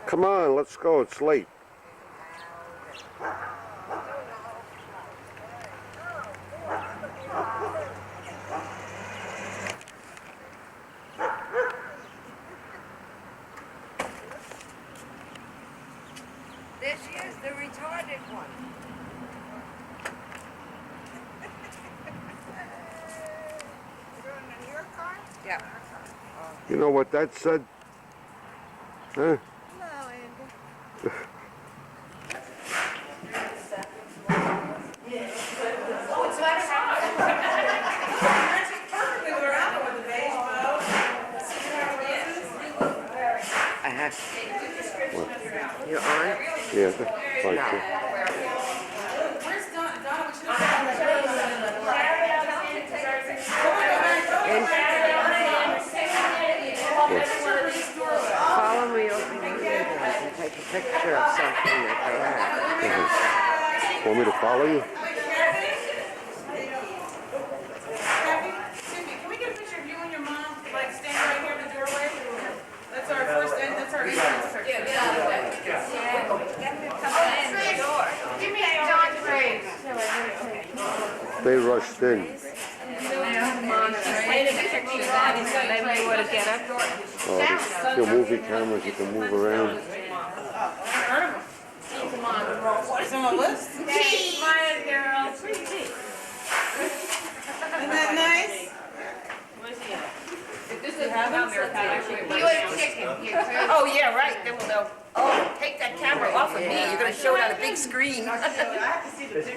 Come on, let's go. It's late. There she is, the retarded one. In your car? Yeah. You know what that said? Huh? No, Andy. I have. You're on? Yeah, fine. No. Where's Donna? Follow me over here and take a picture of something that they have. Want me to follow you? Cindy, can we get a picture of you and your mom, like standing right here in the doorway? That's our first, that's our entrance picture. Give me a John's raise. They rushed in. Maybe you want to get up. Oh, the movie cameras, you can move around. What's on the list? Smile, girl. Isn't that nice? You ate chicken. Oh, yeah, right. Then we'll know. Oh, take that camera off of me. You're going to show it on a big screen. I have to see the picture.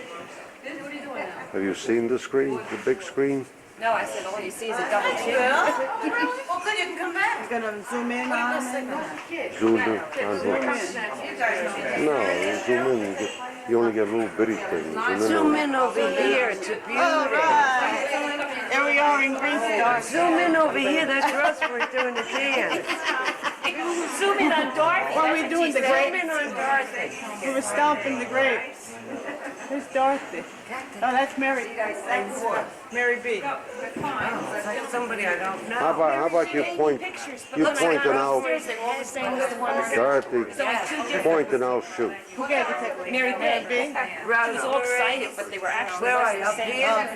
Have you seen the screen, the big screen? No, I said all you see is a double chin. Well, good, you can come back. You're gonna zoom in on it? Zoomed in on what? No, you zoom in, you only get little bitty things. Zoom in over here, it's a beauty. There we are in Greenfield. Zoom in over here, that's Russ, we're doing the dance. Zoom in on Dorothy. What are we doing, the Zoom grapes? in on Dorothy. We were stomping the grapes. Where's Dorothy? Oh, that's Mary. That's Mary B. It's like somebody I don't know. How about you point and I'll, Dorothy, point and I'll shoot. Who gave the tech? Mary B. She was all excited, but they were actually Where are you, up saying, here?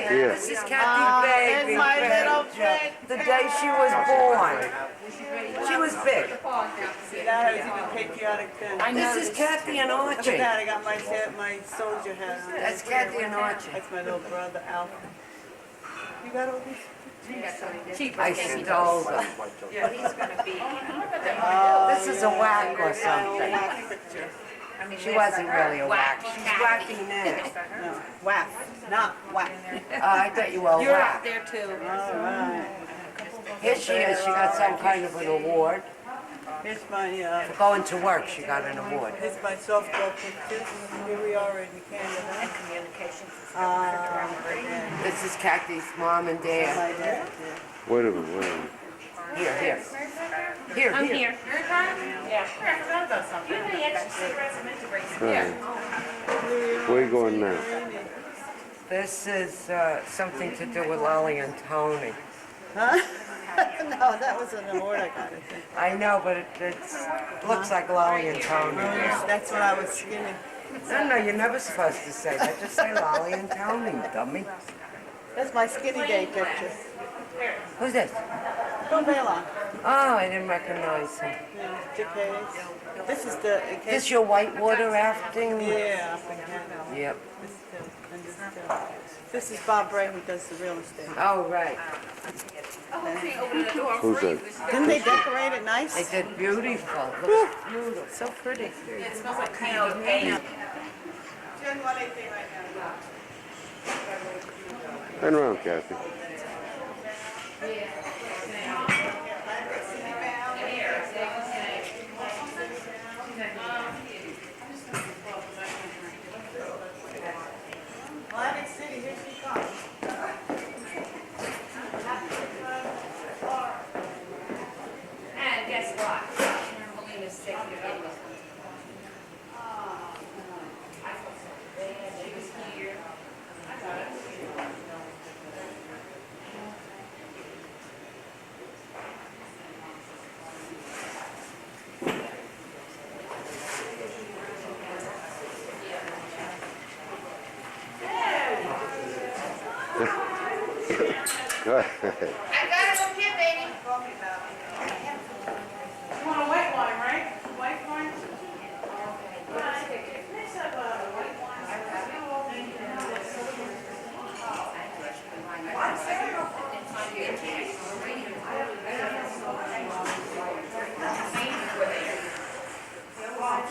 Here. This is Kathy There's Baby. my little friend. The day she was born. She was big. See, that is even patriotic then. This is Kathy and Look at Archie. that, I got my soldier hat on. That's Kathy and Archie. That's my little brother, Alfred. You got all these? I stole them. This is a whack or something. She wasn't really a whack. She's wacky now. No, whack, not whack. I thought you were a you're up whack. there too. All right. Here she is. She got some kind of an award. Here's my, For going to work, she got an award. here's my softball pictures. Here we are in Canada. And This is Kathy's mom and dad. my dad. Wait a minute. Here. I'm Here. here. Yeah. I forgot about something. You know the extra cigarettes I meant to bring some. Yeah. Where you going now? This is something to do with Lolly and Tony. Huh? No, that was an award I got, I think. I know, but it looks like Lolly and Tony. That's when I was skinny. No, you're never supposed to say that. Just say Lolly and Tony, dummy. That's my skinny day picture. Who's this? Go Baylon. Oh, I didn't recognize him. Yeah, Dick Hayes. This is the, in Is case, this your whitewater rafting? yeah, up in Canada. Yep. This too, and this too. This is Bob Bray who does the real estate. Oh, right. Who's that? Didn't they decorate it They nice? did beautiful. Looks beautiful. So pretty. It smells like canola paint. Turn around, Kathy. Atlantic City, here she comes. And guess what? Melina's sick. You're getting this one. I felt so bad. She was here. I got it. right. I got it up here, baby. You want a white wine, right? White wine? Let's have a white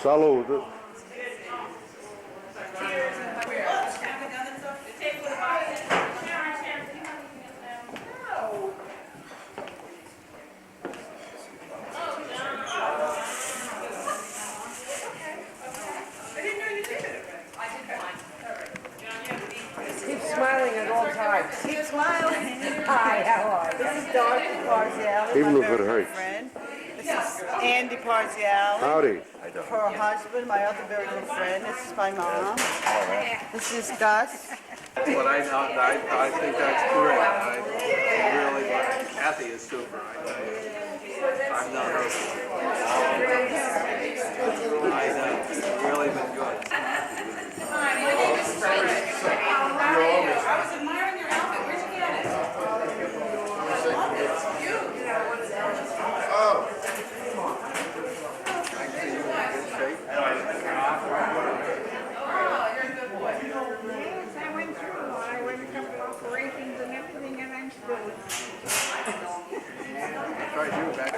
Salud. Keep smiling at all times. Keep smiling. Hi, how are you? This is Dorothy Parziale, Even my if it very good hurts. friend. This is Andy Parziale, Howdy. her husband, my other very good friend. This is my mom. This is Gus. But I think that's great. I really, Kathy is super. I've known her for a long time. I know, it's really been good. Hi, my name is Fred. How are you? I was admiring your outfit. Where'd you get it? I see you in good shape. Oh, you're a good boy. I went through, I went through operations and everything, and I'm still. I tried you back.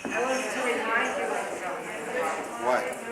I wanted to remind you of something. What?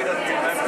probably doesn't remember.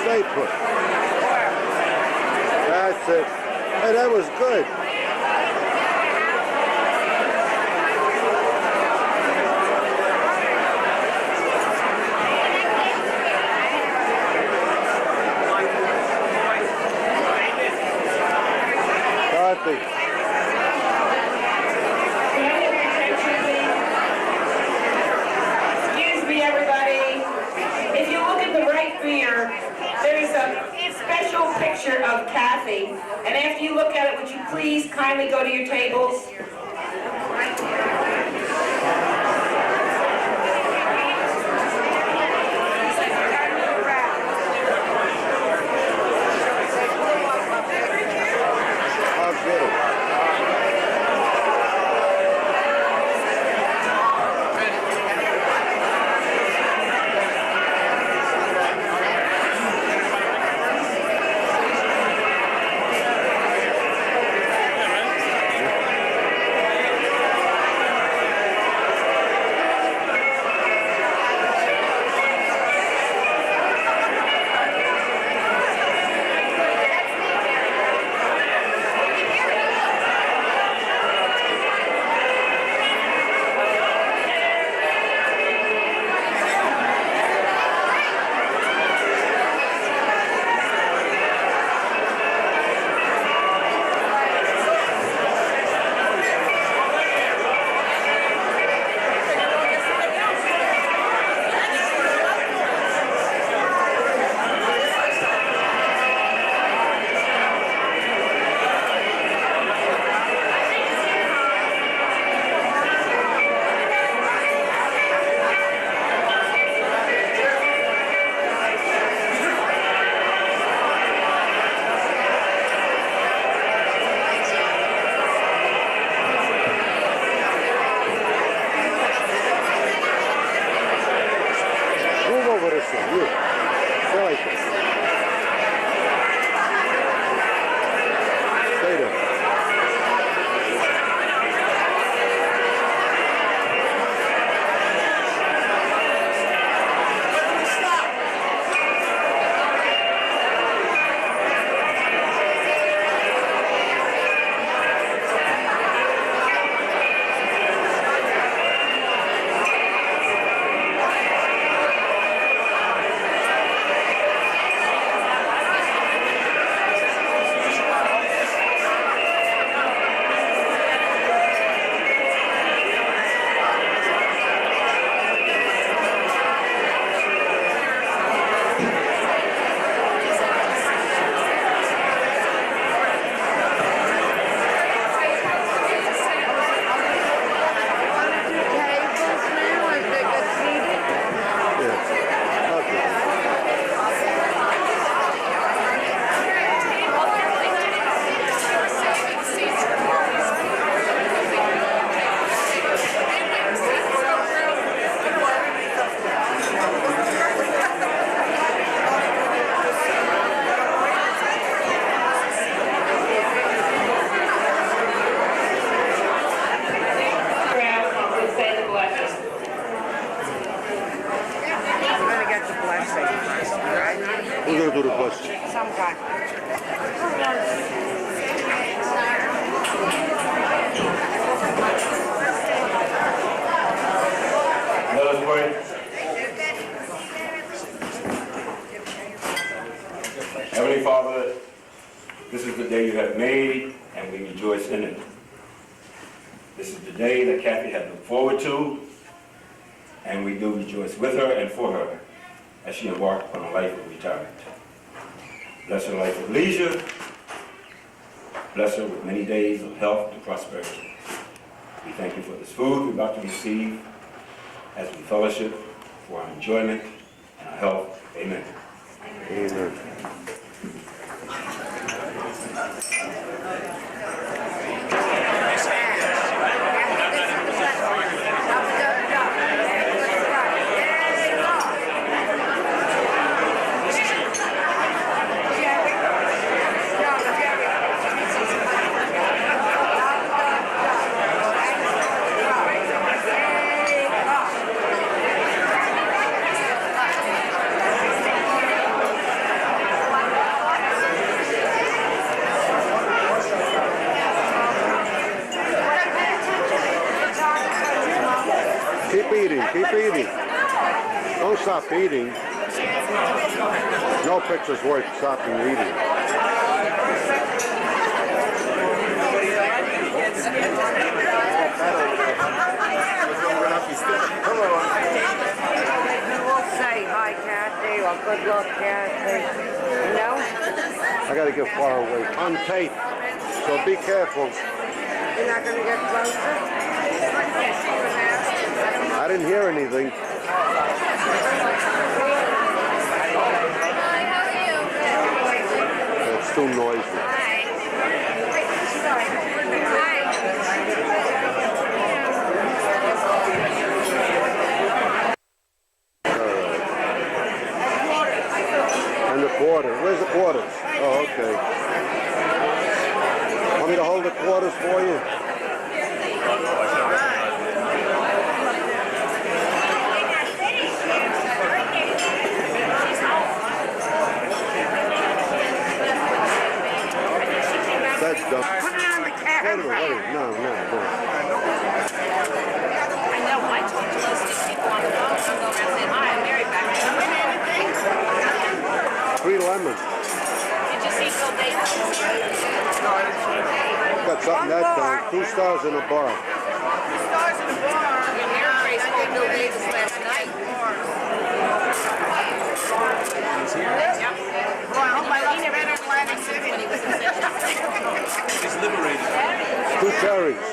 Stay put. That's it. Hey, that was good. Dorothy. Excuse me, everybody. If you look at the right rear, there's a special picture of Kathy. And after you look at it, would you please kindly go to your tables? I'll get it. Move over this way, you. Stay like this. Stay there. Say the blessing. We're gonna get the blessing first, all right? We're gonna do the blessing. Some guy. Let us pray. Heavenly Father, this is the day you have made, and we rejoice in it. This is the day that Kathy had looked forward to, and we do rejoice with her and for her as she embarked on a life of retirement. Bless her life of leisure. Bless her with many days of health and prosperity. We thank you for this food we're about to receive as we fellowship for our enjoyment and our health. Amen. Amen. Keep eating. Don't stop eating. No picture's worth stopping eating. You will say hi, Kathy, or good luck, Kathy. You know? I gotta get far away. On tape. So be careful. You're not gonna get closer? I didn't hear anything. It's too noisy. And the quarter. Where's the quarters? Oh, okay. Want me to hold the quarters for you? That's dumb. Put it on the Wait, camera. no. I know, I told you those 6 people on the phone, I'm going around saying, hi, I'm Mary back. Did you win anything? 3 lemons. Did you see Phil Davis? Got something that time. 2 stars in a bar. Yeah, Mary Grace called Bill Davis last night. Yep. Boy, I hope I lost better Atlantic City when he was in Central. He's liberated. 2 cherries.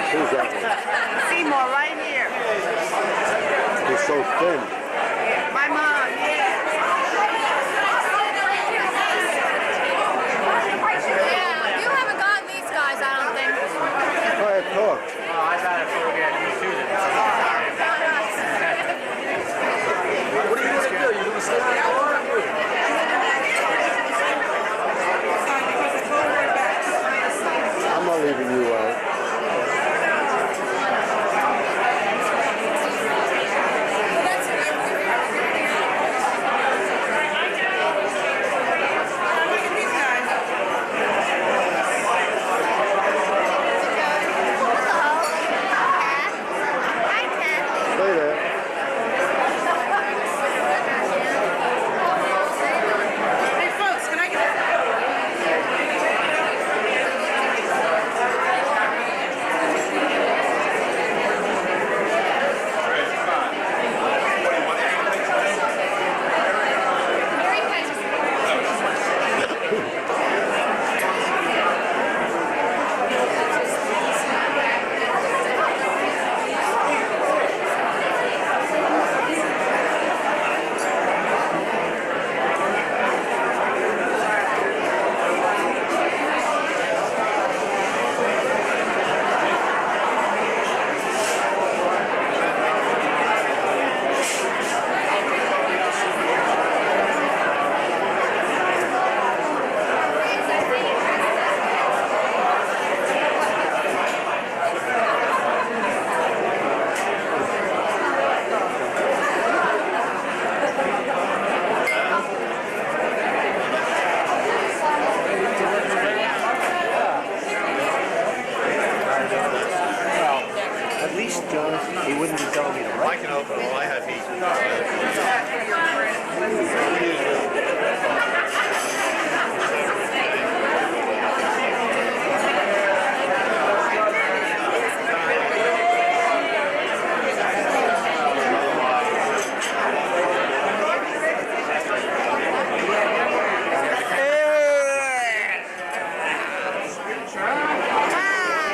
Who's that one? Seymour, right here. He's so thin. My mom, yeah. Yeah, you haven't gotten these guys, I don't think. Go ahead, talk. I got it for getting you too. What are you gonna do? You gonna stay on? I'm not leaving you out. Stay there. Hey folks, can I get At least he wouldn't be telling me to write. I can open all I have heat.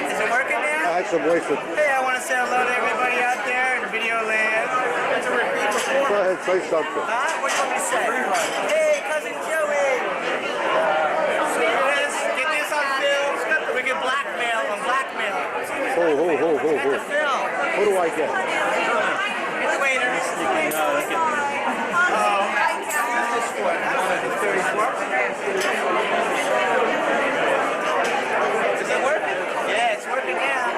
Is it working now? I had some wasted. Hey, I want to say hello to everybody out there in video land. Go ahead, say something. Huh? What do you want me to say? Hey, cousin Joey. Get this on film. We get blackmail on blackmail. Ho. Get the film. Who do I get? Get the waiter. Oh, this one. I don't know, 34. Is it working? Yeah, it's working now.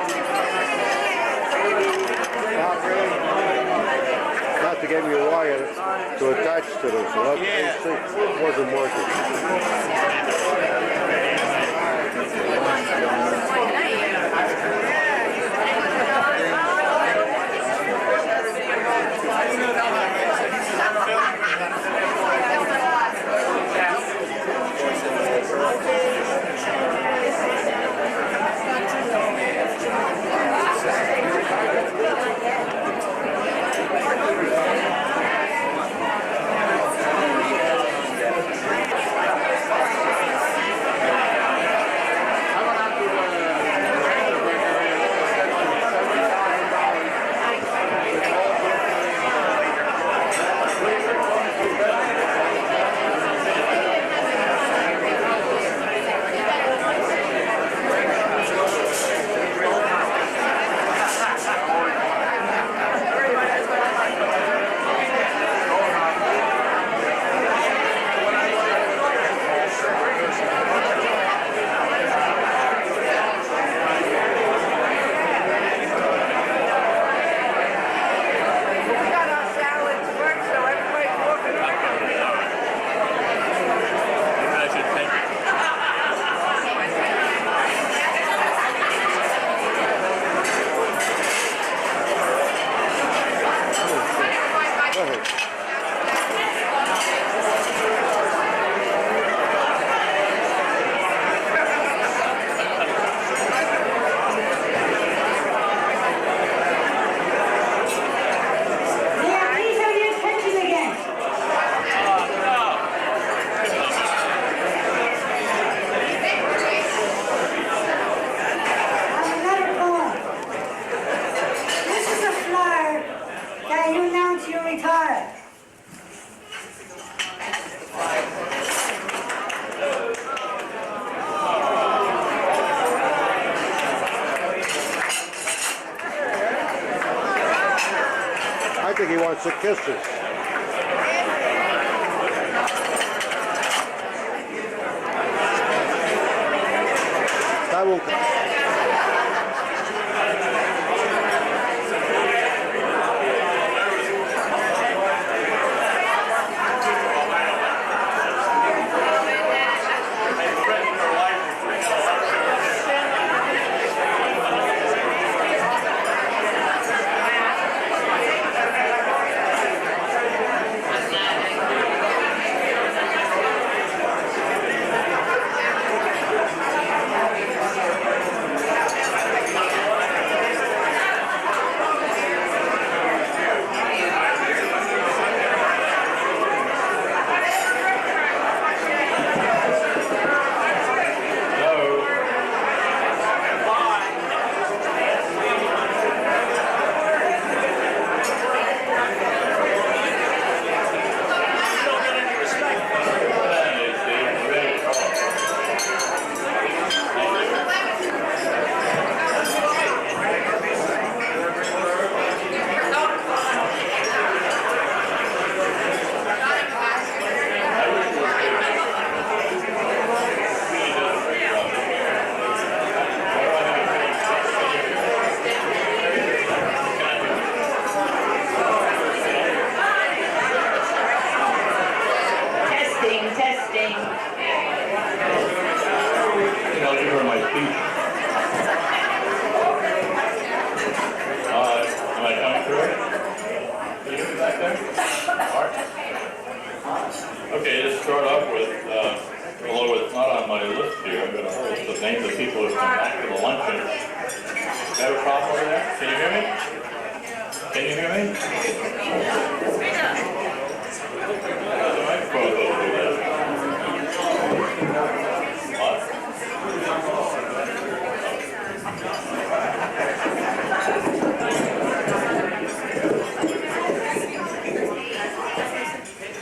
Not to give you a wire to attach to this. So it wasn't working. think he wants to kiss her. That will. Okay, to start off with, although it's not on my list here, I'm going to hold the names of people who have come back to the luncheon. Got a problem over there? Can you hear me? Can you hear me? The microphone over there. What?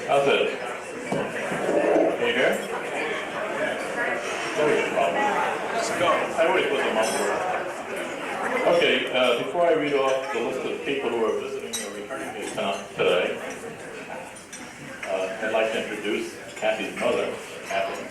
How's it? Can you hear? Always a problem. Let's go. I always put them up there. Okay, before I read off the list of people who are visiting or returning today, I'd like to introduce Kathy's mother, Kathy.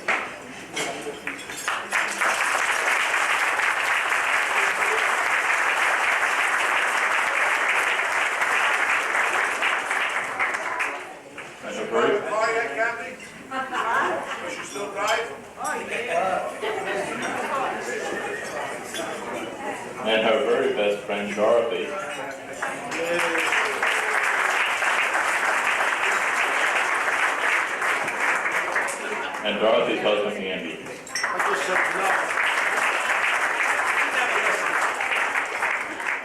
And her very best friend, Dorothy. And Dorothy's husband, Andy.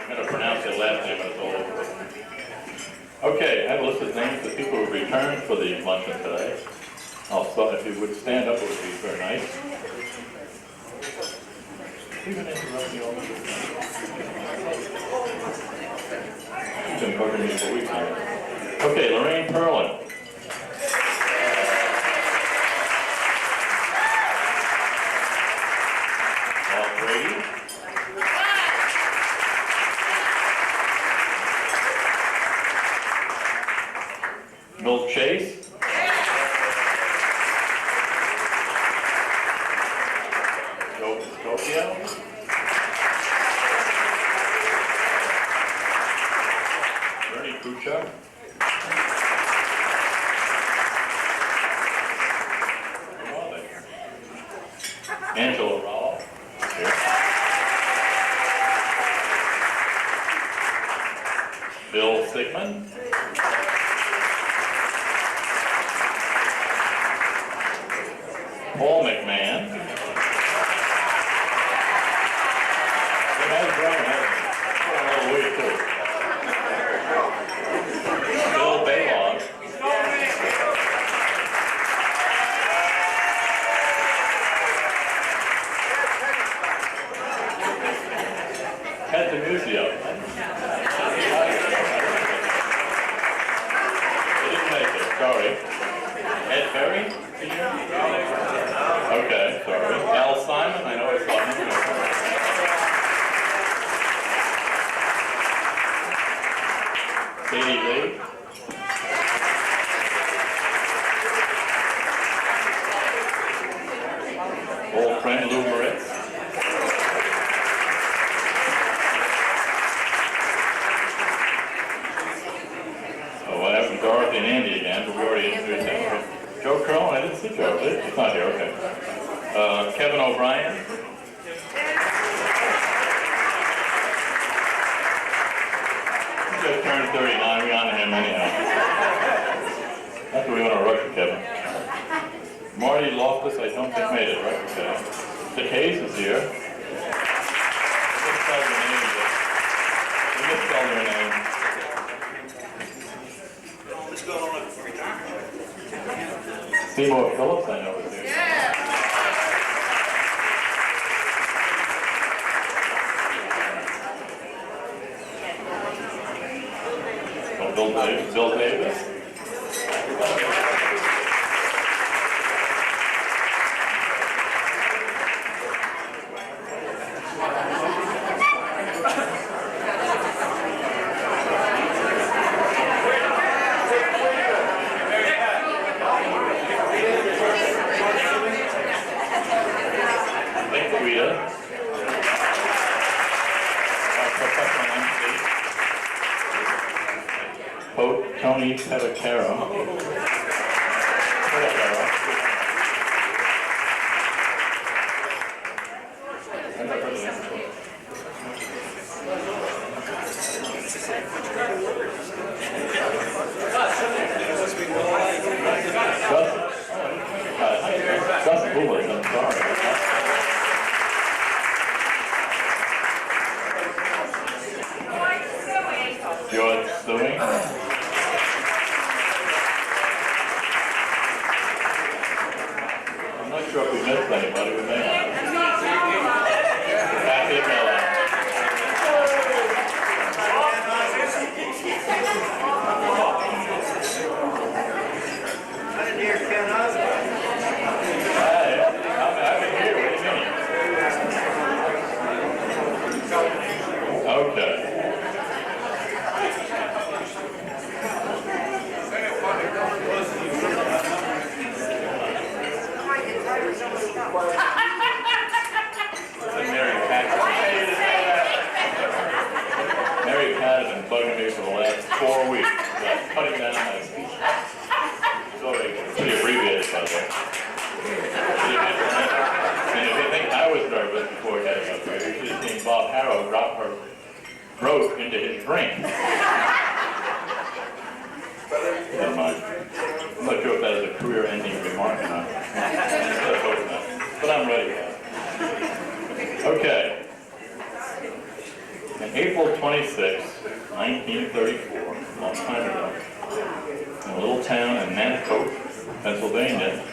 I'm going to pronounce the last name as all over. Okay, I have a list of names of people who returned for the luncheon today. I'll start, if you would stand up, it would be very nice. You've been interrupting me all the time. You've been bugging me for weeks now. Okay, Lorraine Perlin. Walt Brady. Milt Chase. Joe Piscopio. Bernie Kuchar. Who are they? Angela Rowell. Here. Bill Sigmund. Paul McMahon. That's right, that's way too. Bill Baylog. Ted DeMuzio. They didn't make it, sorry. Ed Perry? Okay, sorry. Al Simon, I know I saw him. Katie Lee. Old friend Lou Moritz. Oh, what happened to Dorothy and Andy again, but we already introduced them. Joe Curl, I didn't see Joe. He's not here, okay. Kevin O'Brien. He just turned 39, we honor him anyhow. That's what we want to rush for Kevin. Marty Loftus, I don't think made it, right? Okay. The case is here. We misspelled your name. What's going on with retirement? Seymour Phillips, I know is here. Oh, Bill Davis. Tony Pedicaro. Justin Bullis, I'm sorry. George Stewing. I'm not sure if we missed anybody, we may have. Kathy Miller. I didn't hear Ken Osborne. Hey, I've been here, what do you mean? Okay. Mary Pat has been bugging me for the last 4 weeks. Like cutting down on my speech. So pretty abbreviated, by the way. And if you think I was nervous before getting up here, you should have seen Bob Harrow drop her throat into his drink. Never mind. I'm not sure if that is a career-ending remark or not. Let's hope not. But I'm ready for it. Okay. On April 26, 1934, a long time ago, in a little town in Nanticoke, Pennsylvania,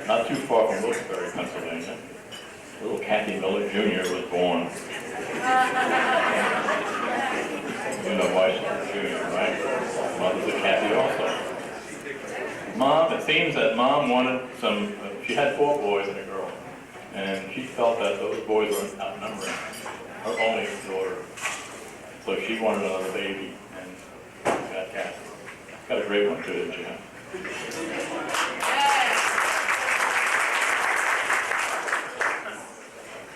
not too far from Wilkes-Barre, Pennsylvania, little Kathy Miller Jr. was born. You know why she's Jr., right? Mother's a Kathy also. Mom, it seems that Mom wanted some, she had 4 boys and a girl, and she felt that those boys were outnumbering her only daughter. So she wanted another baby, and got Kathy. Got a great one too, didn't you?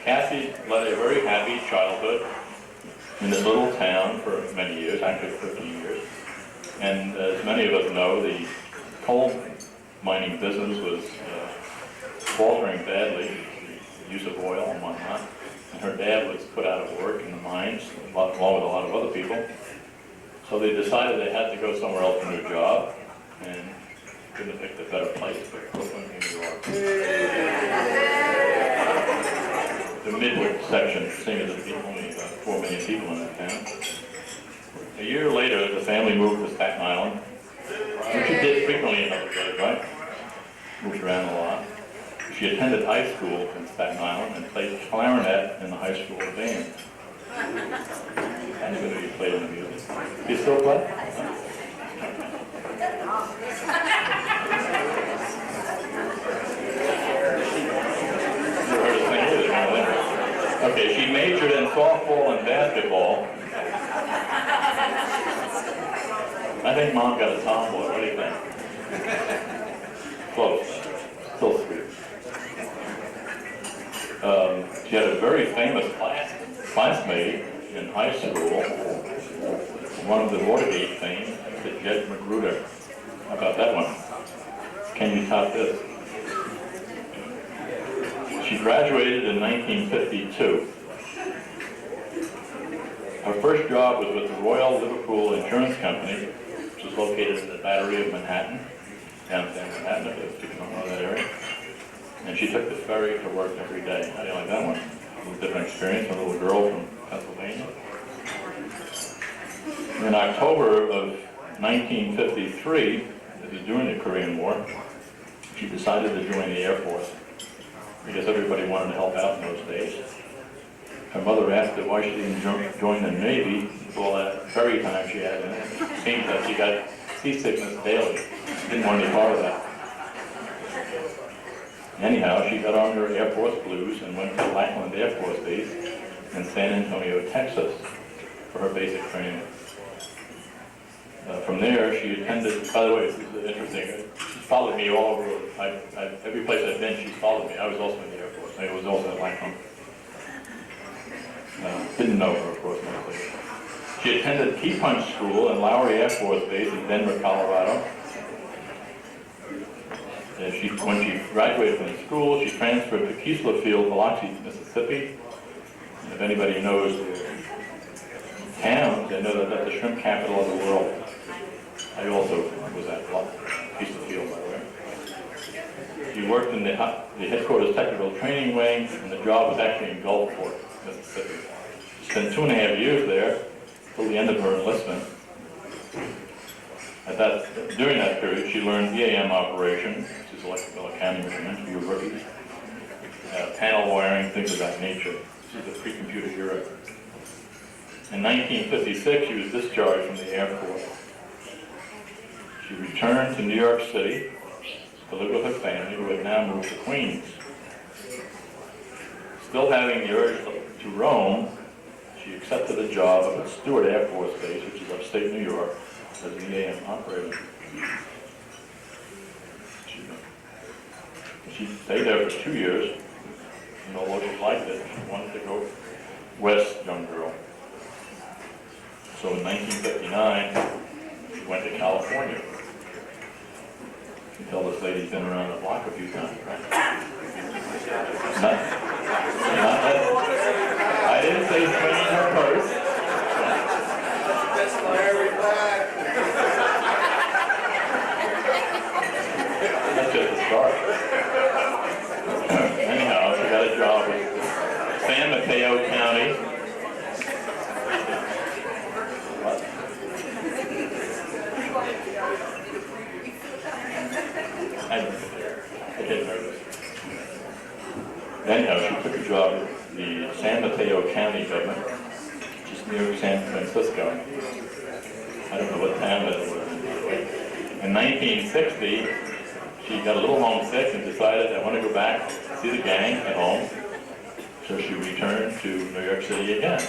Kathy led a very happy childhood in this little town for many years, actually 15 years. And as many of us know, the coal mining business was faltering badly, the use of oil and whatnot. And her dad was put out of work in the mines, along with a lot of other people. So they decided they had to go somewhere else for a new job, and couldn't have picked a better place but Brooklyn, New York. The Midwood section, seeing as there's only about 4 million people in that town. A year later, the family moved to Staten Island, which she did frequently in other days, right? Moved around a lot. She attended high school in Staten Island and played clarinet in the high school band. I knew that you played in the music. Do you still play? Never heard of sing either. Okay, she majored in softball and basketball. got a tomboy. What do you think? Close. Still sweet. She had a very famous classmate in high school, one of the Watergate fame, Jed Magruder. How about that one? Can you top this? She graduated in 1952. Her first job was with the Royal Liverpool Insurance Company, which is located in the Battery of Manhattan, downtown Manhattan, if people don't know that area. And she took the ferry to work every day. How do you like that one? A little different experience, a little girl from Pennsylvania. In October of 1953, this is during the Korean War, she decided to join the Air Force because everybody wanted to help out in those days. Her mother asked her why she didn't join the Navy with all that ferry time she had in it. It seems that she got seasickness daily. She didn't want any part of that. Anyhow, she got on her Air Force blues and went to Lackland Air Force Base in San Antonio, Texas for her basic training. From there, she attended, by the way, this is interesting, she followed me all over, every place I've been, she's followed me. I was also in the Air Force. I was also at Lackland. Didn't know her, of course, mostly. She attended Key Punch School in Lowry Air Force Base in Denver, Colorado. When she graduated from school, she transferred to Keesler Field, Biloxi, Mississippi. And if anybody knows the town, they know that that's the shrimp capital of the world. I also was at Keesler Field, by the way. She worked in the headquarters technical training wing, and the job was actually in Gulfport, Mississippi. She spent 2.5 years there until the end of her enlistment. During that period, she learned EAM operation, which is electrical accounting measurement, panel wiring, things of that nature. This is the pre-computer era. In 1956, she was discharged from the Air Force. She returned to New York City to live with her family, who had now moved to Queens. Still having the urge to roam, she accepted a job up at Stewart Air Force Base, which is upstate New York, as an EAM operator. She stayed there for 2 years, and although she liked it, she wanted to go west, young girl. So in 1959, she went to California. You can tell this lady's been around the block a few times, right? Not that. I didn't say swinging her purse. That's Larry Black. That's just the start. Anyhow, she got a job with San Mateo County. I get nervous. Anyhow, she took a job with the San Mateo County government, just near San Francisco. I don't know what town that was. In 1960, she got a little homesick and decided, I want to go back, see the gang at home. So she returned to New York City again.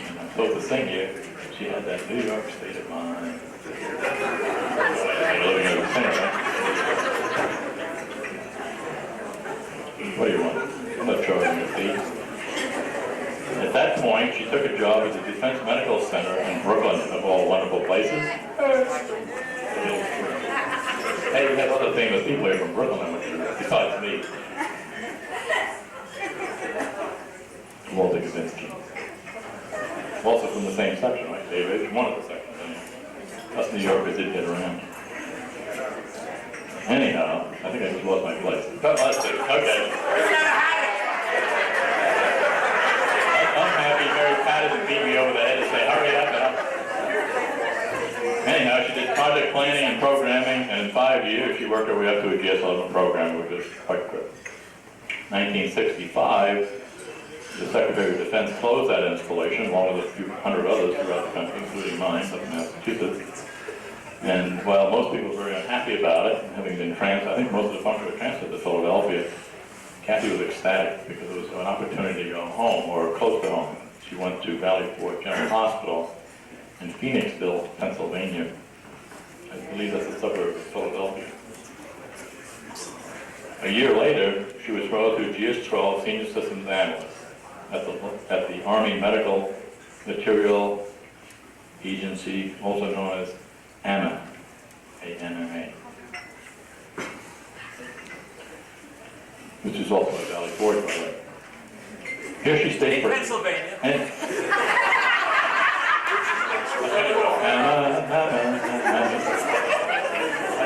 And I'm supposed to sing here. She had that New York state of mind. Living as a singer, right? What do you want? I'm not charging your feet. At that point, she took a job at the Defense Medical Center in Brooklyn, of all wonderful places. Hey, we have other famous people here from Brooklyn, besides me. Walter Kavinsky. Also from the same section, right, David? One of the sections, anyway. Us New Yorkers did get around. Anyhow, I think I just lost my place. Let's see, okay. I'm happy Mary patted and beat me over the head and say, hurry up now. Anyhow, she did project planning and programming, and in 5 years, she worked her way up to a GS-11 program, which was quite good. 1965, the Secretary of Defense closed that installation, along with a few hundred others throughout the country, including mine, up in Massachusetts. And while most people were very unhappy about it, having been I think most of the function were transferred to Philadelphia, Kathy was ecstatic because it was an opportunity to go home, or close to home. She went to Valley Forge General Hospital in Phoenixville, Pennsylvania. I believe that's a suburb of Philadelphia. A year later, she was promoted to GS-12 Senior Systems Analyst at the Army Medical Material Agency, also known as ANMA, A-N-M-A, which is also at Valley Forge, by the way. Here she stayed for... Pennsylvania. I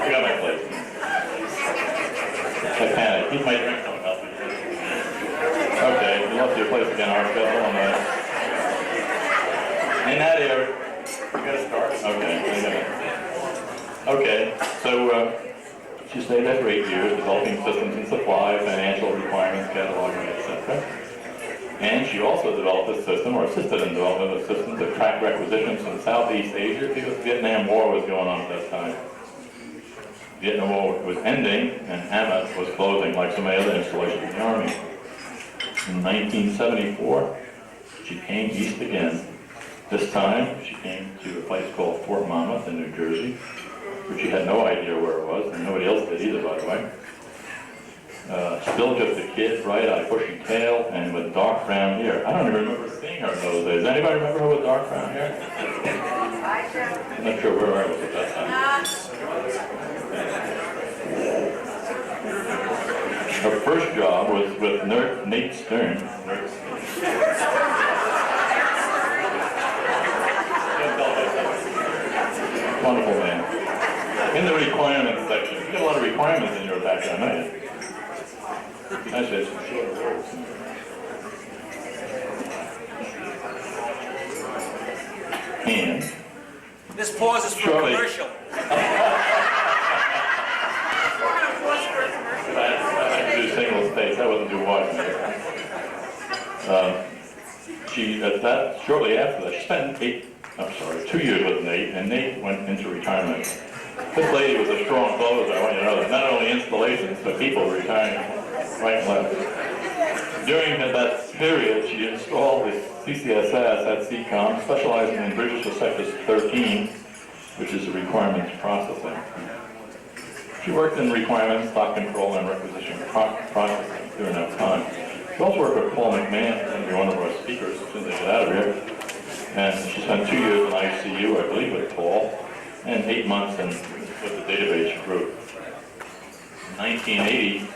forgot my place. I panicked. Keep my drink coming up. Okay, you lost your place again, Art. In that area. You gotta start? Okay, Okay, so she stayed there for 8 years, developing systems and supply, financial requirements, cataloging, etc. And she also developed a system, or assisted in development of a system to track requisitions from Southeast Asia because the Vietnam War was going on at that time. The Vietnam War was ending, and AMA was closing like so many other installations in the Army. In 1974, she came east again. This time, she came to a place called Fort Monmouth in New Jersey, which she had no idea where it was, and nobody else did either, by the way. Still just a kid, bright-eyed, bushy tail, and with dark brown hair. I don't even remember seeing her in those days. Anybody remember her with dark brown hair? I'm not sure where I was at that time. Her first job was with Nate Stern. Wonderful man. In the requirements section, you get a lot of requirements in your background, don't you? I said some short words. And This pause is for a Shortly. commercial. I do single space. I wasn't too wise. Shortly after that, she spent 2 years with Nate, and Nate went into retirement. This lady was a strong closer. I want you to know that. Not only installations, but people retiring right and left. During that period, she installed the CCSS at CCOM, specializing in bridges for Sector 13, which is the requirements processing. She worked in requirements, stock control, and requisition processing during that time. She also worked with Paul McMahon, going to be one of our speakers as soon as they get out of here. And she spent 2 years in ICU, I believe, with Paul, and 8 months with the database group. In 1980,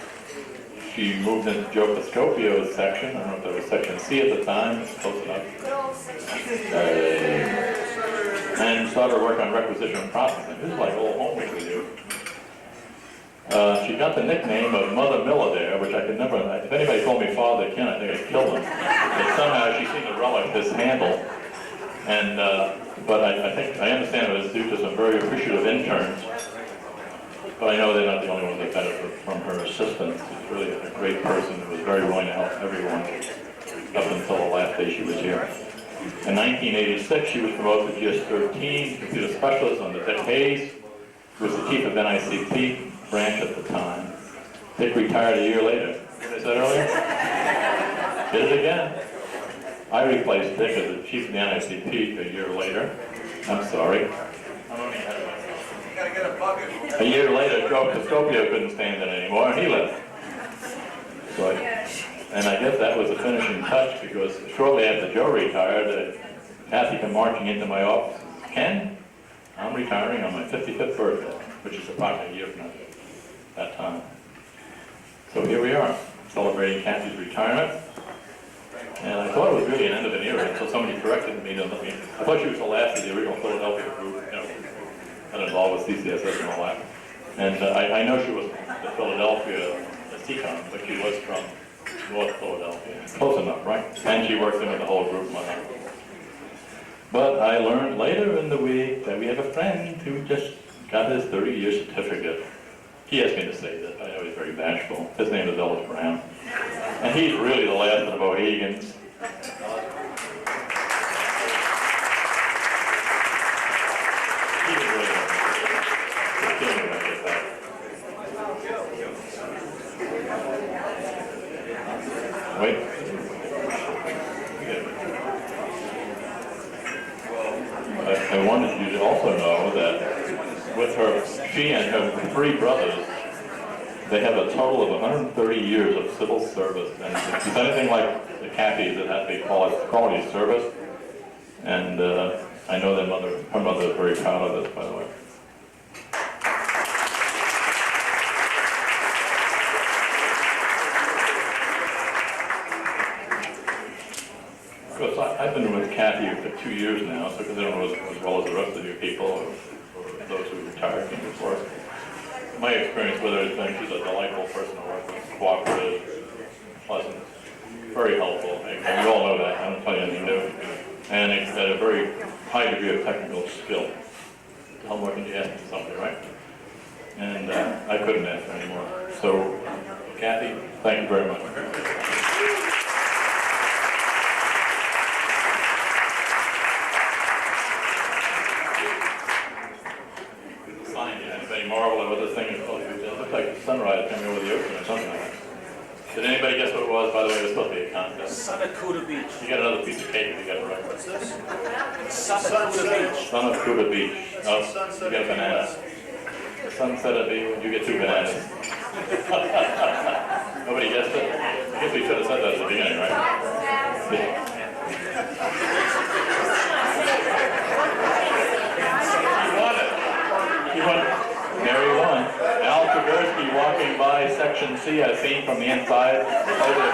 she moved into Joe Piscopio's section. I don't know if that was Section C at the time, it's close enough. And started work on requisition processing. This is like old home week with you. She got the nickname of Mother Miller there, which I could never, if anybody told me Father Ken, I think I'd kill them. But somehow she seemed to relish this handle. And, but I understand it was due to some very appreciative interns. But I know they're not the only ones that benefit from her assistance. She's really a great person who was very willing to help everyone up until the last day she was here. In 1986, she was promoted to GS-13, computer specialist under Dick Hayes, who was the chief of NICP branch at the time. Dick retired a year later. What I said earlier? Did it again. I replaced Dick as the chief of the NICP a year later. I'm sorry. I'm only ahead of myself. You gotta get a bucket. A year later, Joe Piscopio couldn't stand it anymore, and he left. So and I guess that was the finishing touch, because shortly after Joe retired, Kathy came marching into my office. Ken, I'm retiring on my 55th birthday, which is approximately a year from that time. So here we are, celebrating Kathy's retirement. And I thought it was really an end of an era until somebody corrected me. I thought she was the last of the original Philadelphia group, that involved with CCSS and all that. And I know she was the Philadelphia CCOM, but she was from North Philadelphia. Close enough, right? And she worked in with the whole group. But I learned later in the week that we have a friend who just got his 30-year certificate. He asked me to say that. I know he's very bashful. His name is Ellis Brown. And he's really the last of the Mohegans. He was really just kidding when I get that. Wait. I wanted you to also know that with her, she and her 3 brothers, they have a total of 130 years of civil service. And if it's anything like the Cathy's, it has to be quality service. And I know her mother is very proud of this, by the way. Of course, I've been with Cathy for 2 years now, so because I don't know as well as the rest of you people, or those who retired from before. My experience with her has been she's a delightful person to work with, cooperative, pleasant, very helpful. And we all know that, I don't tell you anything new. And it's at a very high degree of technical skill. How more can you ask for something, right? And I couldn't ask for any more. So, Cathy, thank you very much. Anybody marvel at what this thing is called? It looks like the sunrise coming over the ocean or something like that. Did anybody guess what it was? By the way, it was supposed to be a contest. Son of Cuda Beach. You got another piece of cake if you got it right. What's this? Son of Cuda Beach. Son of Cuda Beach. Oh, you got a banana. Sunset of Beach, you get 2 bananas. Nobody guessed it? I guess we should have said that at the beginning, right? You won. Mary won. Al Traversky walking by Section C as seen from the inside over the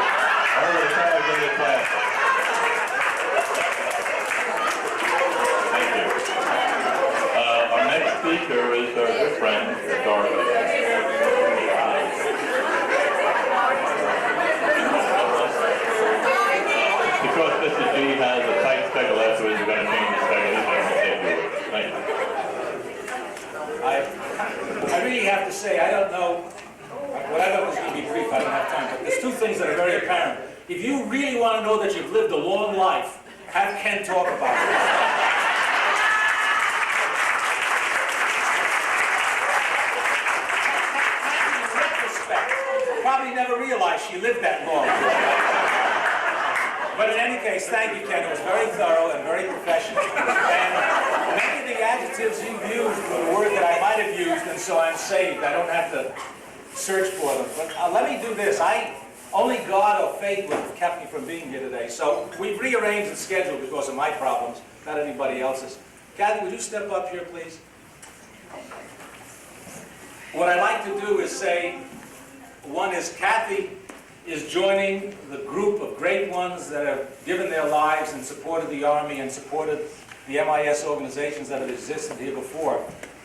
crowd in the class. Thank you. Our next speaker is our good friend, Dorothy. Because Mr. G has a tight schedule afterwards, we're going to change the schedule. He's going to say a few words. Thank you. I really have to say, I don't know, what I thought was going to be brief, I don't have time, but there's 2 things that are very apparent. If you really want to know that you've lived a long life, have Ken talk about it. In retrospect, probably never realized she lived that long. But in any case, thank you, Ken. It was very thorough and very professional. And many of the adjectives you've used were a word that I might have used, and so I'm saved. I don't have to search for them. But let me do this. Only God or fate would have kept me from being here today. So we've rearranged the schedule because of my problems, not anybody else's. Cathy, would you step up here, please? What I'd like to do is say, one is Cathy is joining the group of great ones that have given their lives and supported the Army and supported the MIS organizations that have existed here before.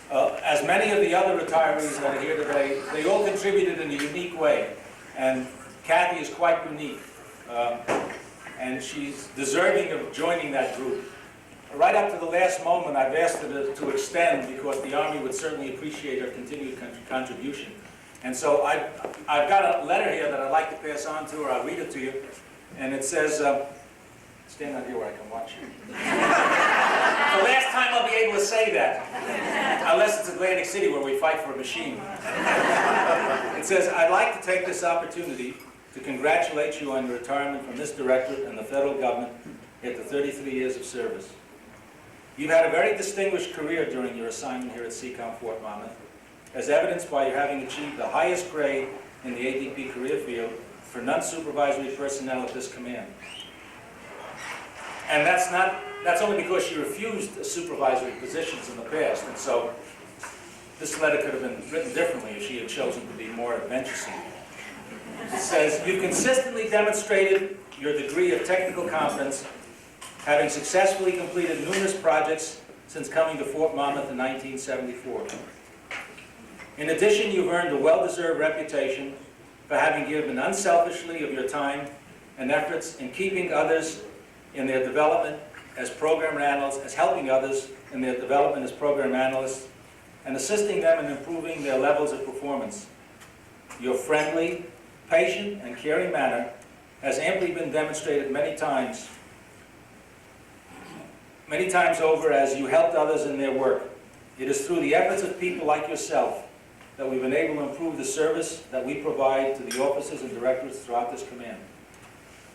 As many of the other retirees that are here today, they all contributed in a unique way. And Cathy is quite unique. And she's deserving of joining that group. Right up to the last moment, I've asked her to extend because the Army would certainly appreciate her continued contribution. And so I've got a letter here that I'd like to pass on to her. I'll read it to you. And it says, stand out here where I can watch you. The last time I'll be able to say that, unless it's Atlantic City where we fight for a machine. It says, I'd like to take this opportunity to congratulate you on your retirement from this directorate and the federal government after 33 years of service. You've had a very distinguished career during your assignment here at CECOM Fort Monmouth, as evidenced by your having achieved the highest grade in the ADP career field for non-supervisory personnel at this command. And that's only because she refused supervisory positions in the past, and so this letter could have been written differently if she had chosen to be more adventuresome. It says, you've consistently demonstrated your degree of technical competence, having successfully completed numerous projects since coming to Fort Monmouth in 1974. In addition, you've earned a well-deserved reputation for having given unselfishly of your time and efforts in keeping others in their development as program analysts, as helping others in their development as program analysts, and assisting them in improving their levels of performance. Your friendly, patient, and caring manner has amply been demonstrated many times over as you helped others in their work. It is through the efforts of people like yourself that we've been able to improve the service that we provide to the officers and directors throughout this command.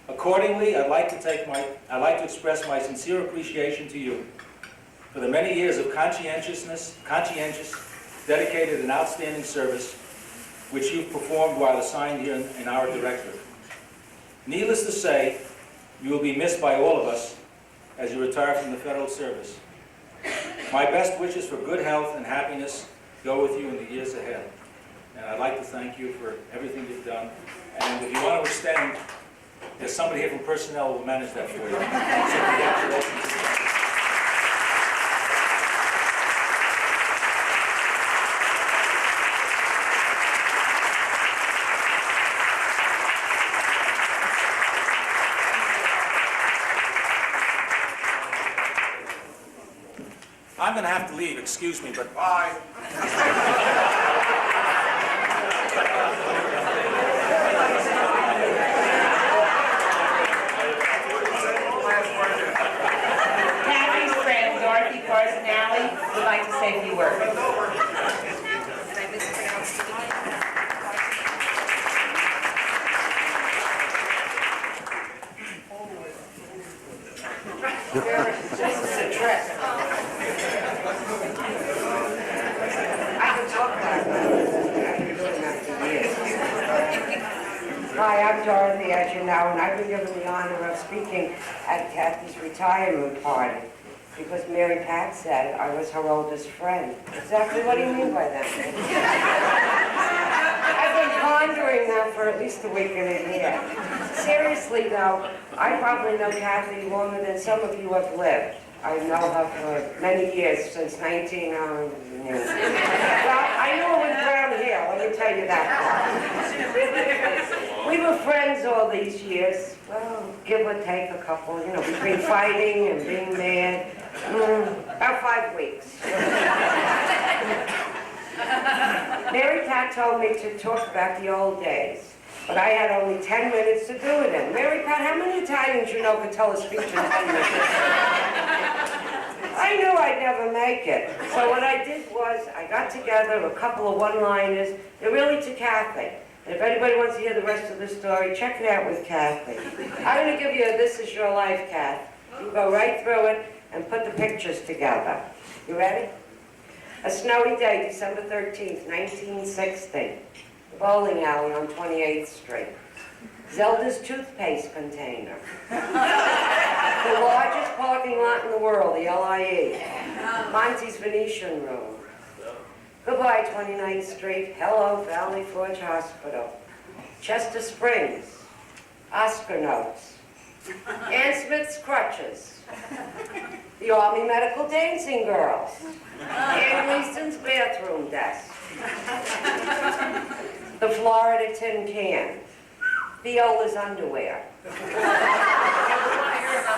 Accordingly, I'd like to express my sincere appreciation to you for the many years of conscientious dedicated an outstanding service which you've performed while assigned here in our directorate. Needless to say, you will be missed by all of us as you retire from the federal service. My best wishes for good health and happiness go with you in the years ahead. And I'd like to thank you for everything you've done. And if you want to extend, there's somebody here from personnel who will manage that for you. So congratulations. I'm going to have to leave, excuse me, but bye. Kathy's friend, Dorothy Parsinelli, would like to say a few words. This is a trip. I can talk about it. I've been doing that for years. Hi, I'm Dorothy, as you know, and I've been given the honor of speaking at Kathy's retirement party because Mary Pat said I was her oldest friend. Exactly what do you mean by that? I've been pondering that for at least a week and a half. Seriously, though, I probably know Kathy longer than some of you have lived. I know her for many years, since 1900. Well, I knew her with brown hair, let me tell you that part. We were friends all these years. Well, give or take a couple, you know, between fighting and being mad. About 5 weeks. Mary Pat told me to talk about the old days, but I had only 10 minutes to do it in. Mary Pat, how many Italians you know could tell a speech in 10 minutes? I knew I'd never make it. So what I did was, I got together a couple of one-liners. They're really to Kathy. And if anybody wants to hear the rest of the story, check it out with Kathy. I'm going to give you a This Is Your Life, Kath. You go right through it and put the pictures together. You ready? A snowy day, December 13th, 1960. The bowling alley on 28th Street. Zelda's toothpaste container. The largest parking lot in the world, the LIE. Monty's Venetian room. Goodbye, 29th Street. Hello, Valley Forge Hospital. Chester Springs. Oscar notes. Ann Smith's crutches. The Army Medical Dancing Girls. Ann Leeston's bathroom desk. The Florida tin can. Viola's underwear.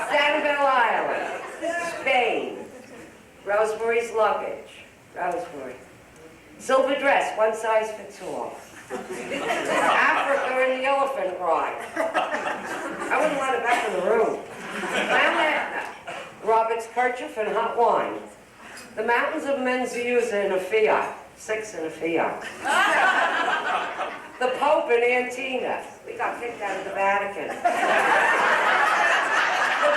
Sanibel Island. Spain. Rosemary's luggage. Rosemary. Silver dress, one size fits all. Africa and the elephant ride. I wouldn't let it back in the room. Mount Etna. Robert's kerchief and hot wine. The mountains of Menziusa in a Fiat. 6 in a Fiat. The Pope in Antina. We got kicked out of the Vatican. The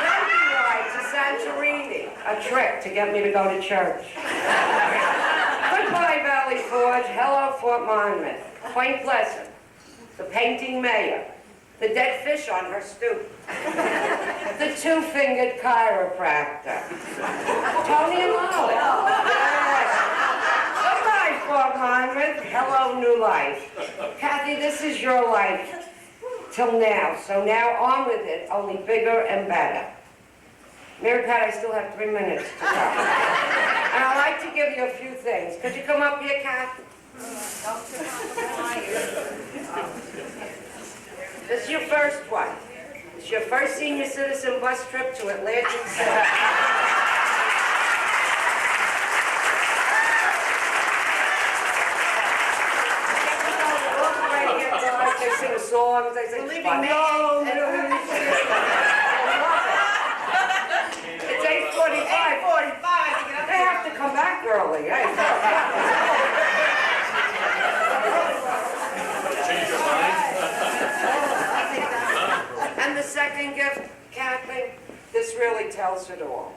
banking ride to Santorini. A trick to get me to go to church. Goodbye, Valley Forge. Hello, Fort Monmouth. Point Pleasant. The painting mayor. The dead fish on her stoop. The two-fingered chiropractor. Tony and Molly. Yes. Goodbye, Fort Monmouth. Hello, new life. Kathy, this is your life till now. So now on with it, only bigger and better. Mary Pat, I still have 3 minutes to go. And I'd like to give you a few things. Could you come up here, Kathy? This is your first one. It's your first senior citizen bus trip to Atlantic City. They sing songs, they sing It's 8:45. They have to come back early. And the second gift, Kathy, this really tells it all.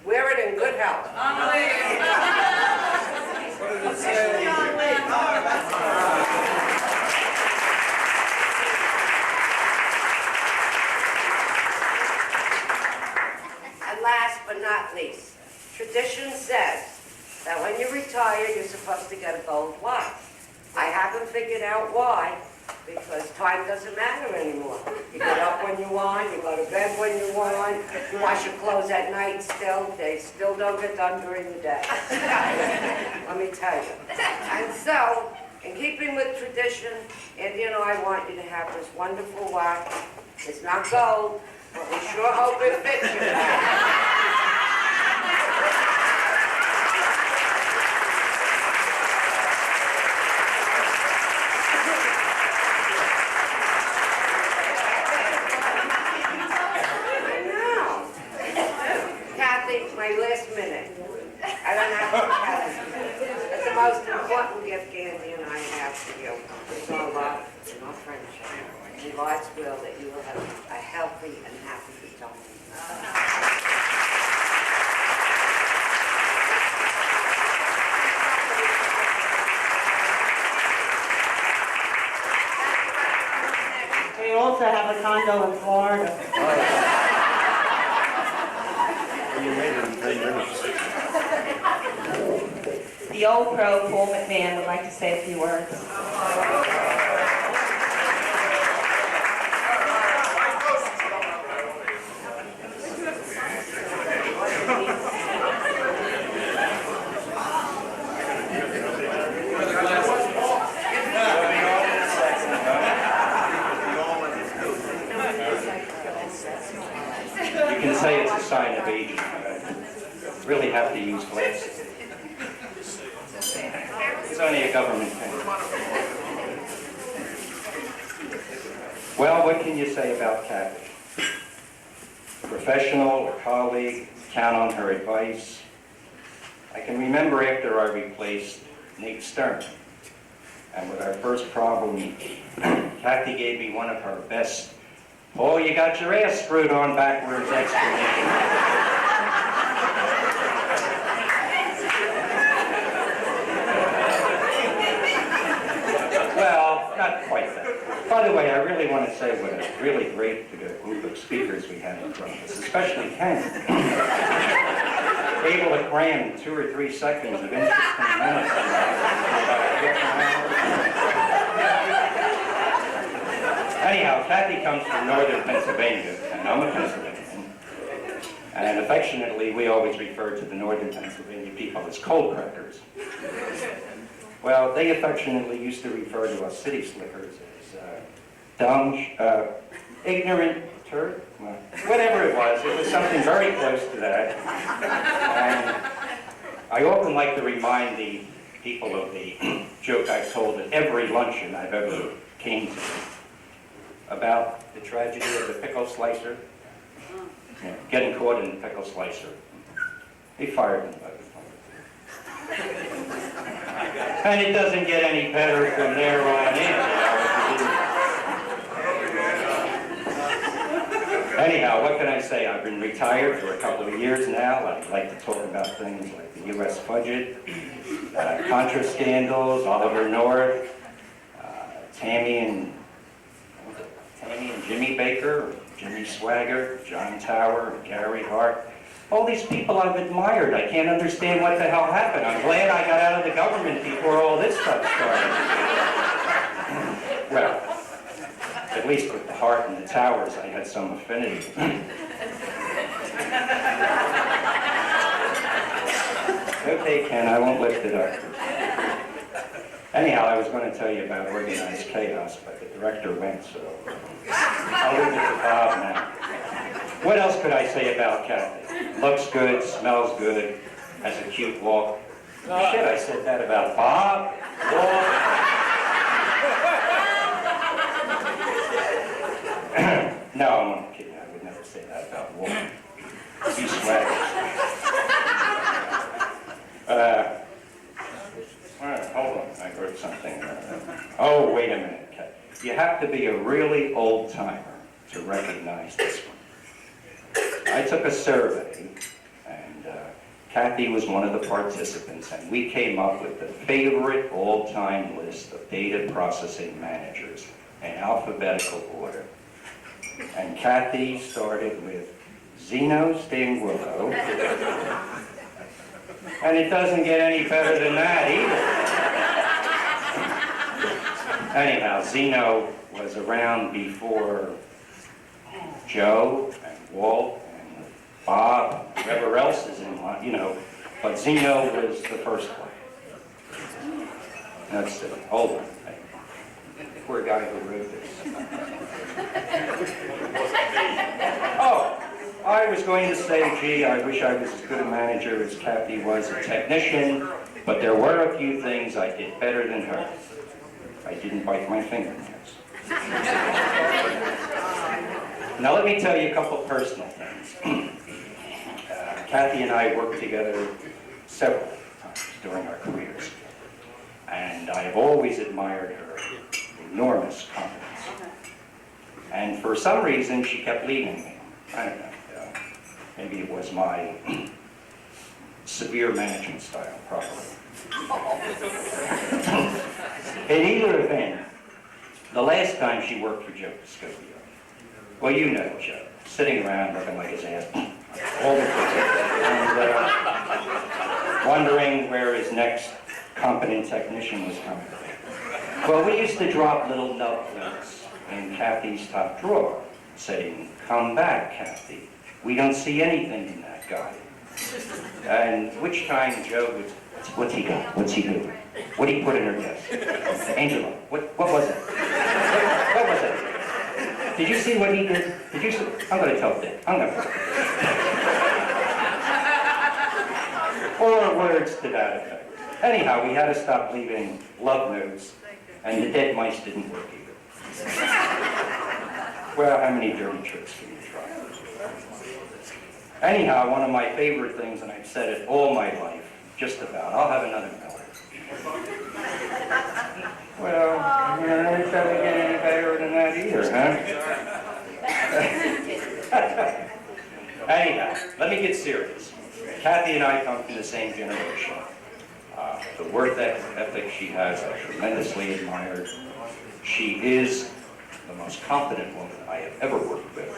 Wear it in good health. What does it say? not least, tradition says that when you retire, you're supposed to get a gold watch. I haven't figured out why, because time doesn't matter anymore. You get up when you want, you go to bed when you want, you wash your clothes at night still, they still don't get done during the day. Let me tell you. And so, in keeping with tradition, Andy and I want you to have this wonderful watch. It's not gold, but we sure hope it fits you. My last minute. I don't have to tell you. It's the most important gift Andy and I have for you. It's our love and our friendship. And God's will that you will have a healthy and happy retirement. We also have a condo in Florida. You made it in 10 minutes. The old pro, Paul McMahon, would like to say a few words. You can say it's a sign of aging. Really have to use glasses. It's only a government thing. Well, what can you say about Kathy? Professional, a colleague, count on her advice. I can remember after I replaced Nate Stern, and with our first problem, Kathy gave me one of her best, "Oh, you got your ass screwed on backwards" explanation. Well, not quite that. By the way, I really want to say what a really great group of speakers we had in front of us, especially Ken. Able to cram 2 or 3 seconds of interesting minutes. Anyhow, Kathy comes from northern Pennsylvania, and I'm a Pennsylvanian. And affectionately, we always refer to the northern Pennsylvania people as cold crackers. Well, they affectionately used to refer to us city slickers as dumb, ignorant turd, well, whatever it was something very close to that. And I often like to remind the people of the joke I've told at every luncheon I've ever came to about the tragedy of the pickle slicer, getting caught in the pickle slicer. They fired him. And it doesn't get any better from there on in. Anyhow, what can I say? I've been retired for a couple of years now. I'd like to talk about things like the U.S. budget, Contra scandals, Oliver North, Tammy and Jimmy Baker, Jimmy Swaggart, John Tower, Gary Hart. All these people I've admired. I can't understand what the hell happened. I'm glad I got out of the government before all this stuff started. Well, at least with the Hart and the Towers, I had some affinity. Okay, Ken, I won't lift it up. Anyhow, I was going to tell you about organized chaos, but the director went, so I'll leave it to Bob now. What else could I say about Kathy? Looks good, smells good, has a cute walk. Shit, I said that about Bob. No, I'm only kidding. I would never say that about Walk. He's swagger. Hold on, I heard something. Oh, wait a minute, Kat. You have to be a really old timer to recognize this one. I took a survey, and Kathy was one of the participants, and we came up with the favorite all-time list of data processing managers in alphabetical order. And Kathy started with Zeno Stanguillo. And it doesn't get any better than that either. Anyhow, Zeno was around before Joe and Walt and Bob, and whoever else is in line, you know, but Zeno was the first one. That's it. Hold on. Poor guy who wrote this. Oh, I was going to say, gee, I wish I was as good a manager as Kathy was a technician, but there were a few things I did better than her. I didn't bite my fingernails. Now let me tell you a couple personal things. Kathy and I worked together several times during our careers, and I have always admired her enormous competence. And for some reason, she kept leaving me. I don't know. Maybe it was my severe management style, probably. In either event, the last time she worked for Joe Piscopio, well, you know Joe, sitting around looking like his ass all the time, and wondering where his next competent technician was coming from. Well, we used to drop little notes in Kathy's top drawer saying, "Come back, Kathy. We don't see anything in that guy." And which time Joe would, what's he doing? What's he doing? What did he put in her desk? Angela, what was it? What was it? Did you see what he did? Did you see? I'm going to tell Dick. I'm going to. Or words to that effect. Anyhow, we had to stop leaving love notes, and the dead mice didn't work either. Well, how many dirty tricks can you try? Anyhow, one of my favorite things, and I've said it all my life, just about, I'll have another Miller. Well, it doesn't get any better than that either, huh? Anyhow, let me get serious. Kathy and I come from the same generation. The work ethic she has, I tremendously admired. She is the most competent woman I have ever worked with.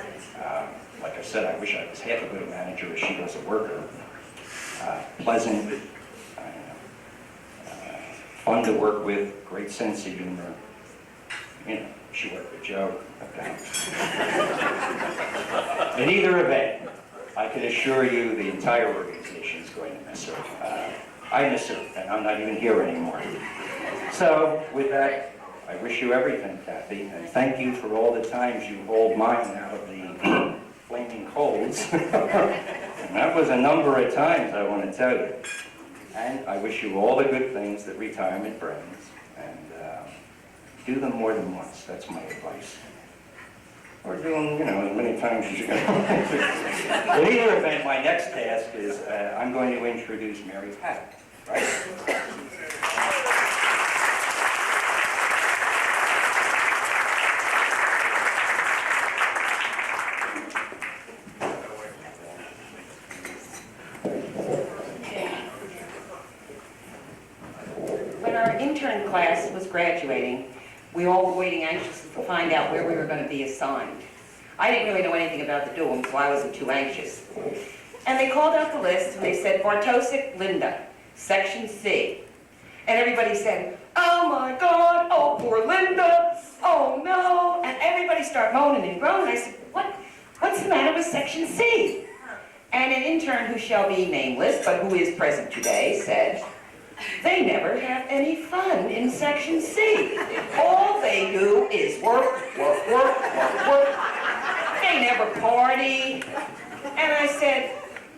Like I said, I wish I was half as good a manager as she was a worker. Pleasant, fun to work with, great sense of humor. You know, she worked with Joe. In either event, I can assure you the entire organization is going to miss her. I miss her, and I'm not even here anymore. So, with that, I wish you everything, Kathy, and thank you for all the times you hauled mine out of the flaming coals. And that was a number of times, I want to tell you. And I wish you all the good things that retirement brings, and do them more than once. That's my advice. Or do them, you know, as many times as you can. In either event, my next task is I'm going to introduce Mary Pat, right? When our intern class was graduating, we all were waiting anxiously to find out where we were going to be assigned. I didn't really know anything about the dorm, so I wasn't too anxious. And they called out the list, and they said, Bartosik, Linda, Section C. And everybody said, "Oh my God, oh poor Linda, oh no." And everybody started moaning and groaning. I said, what's the matter with Section C? And an intern who shall be nameless, but who is present today, said, "They never have any fun in Section C. All they do is work, work, work, work, work. They never party." And I said,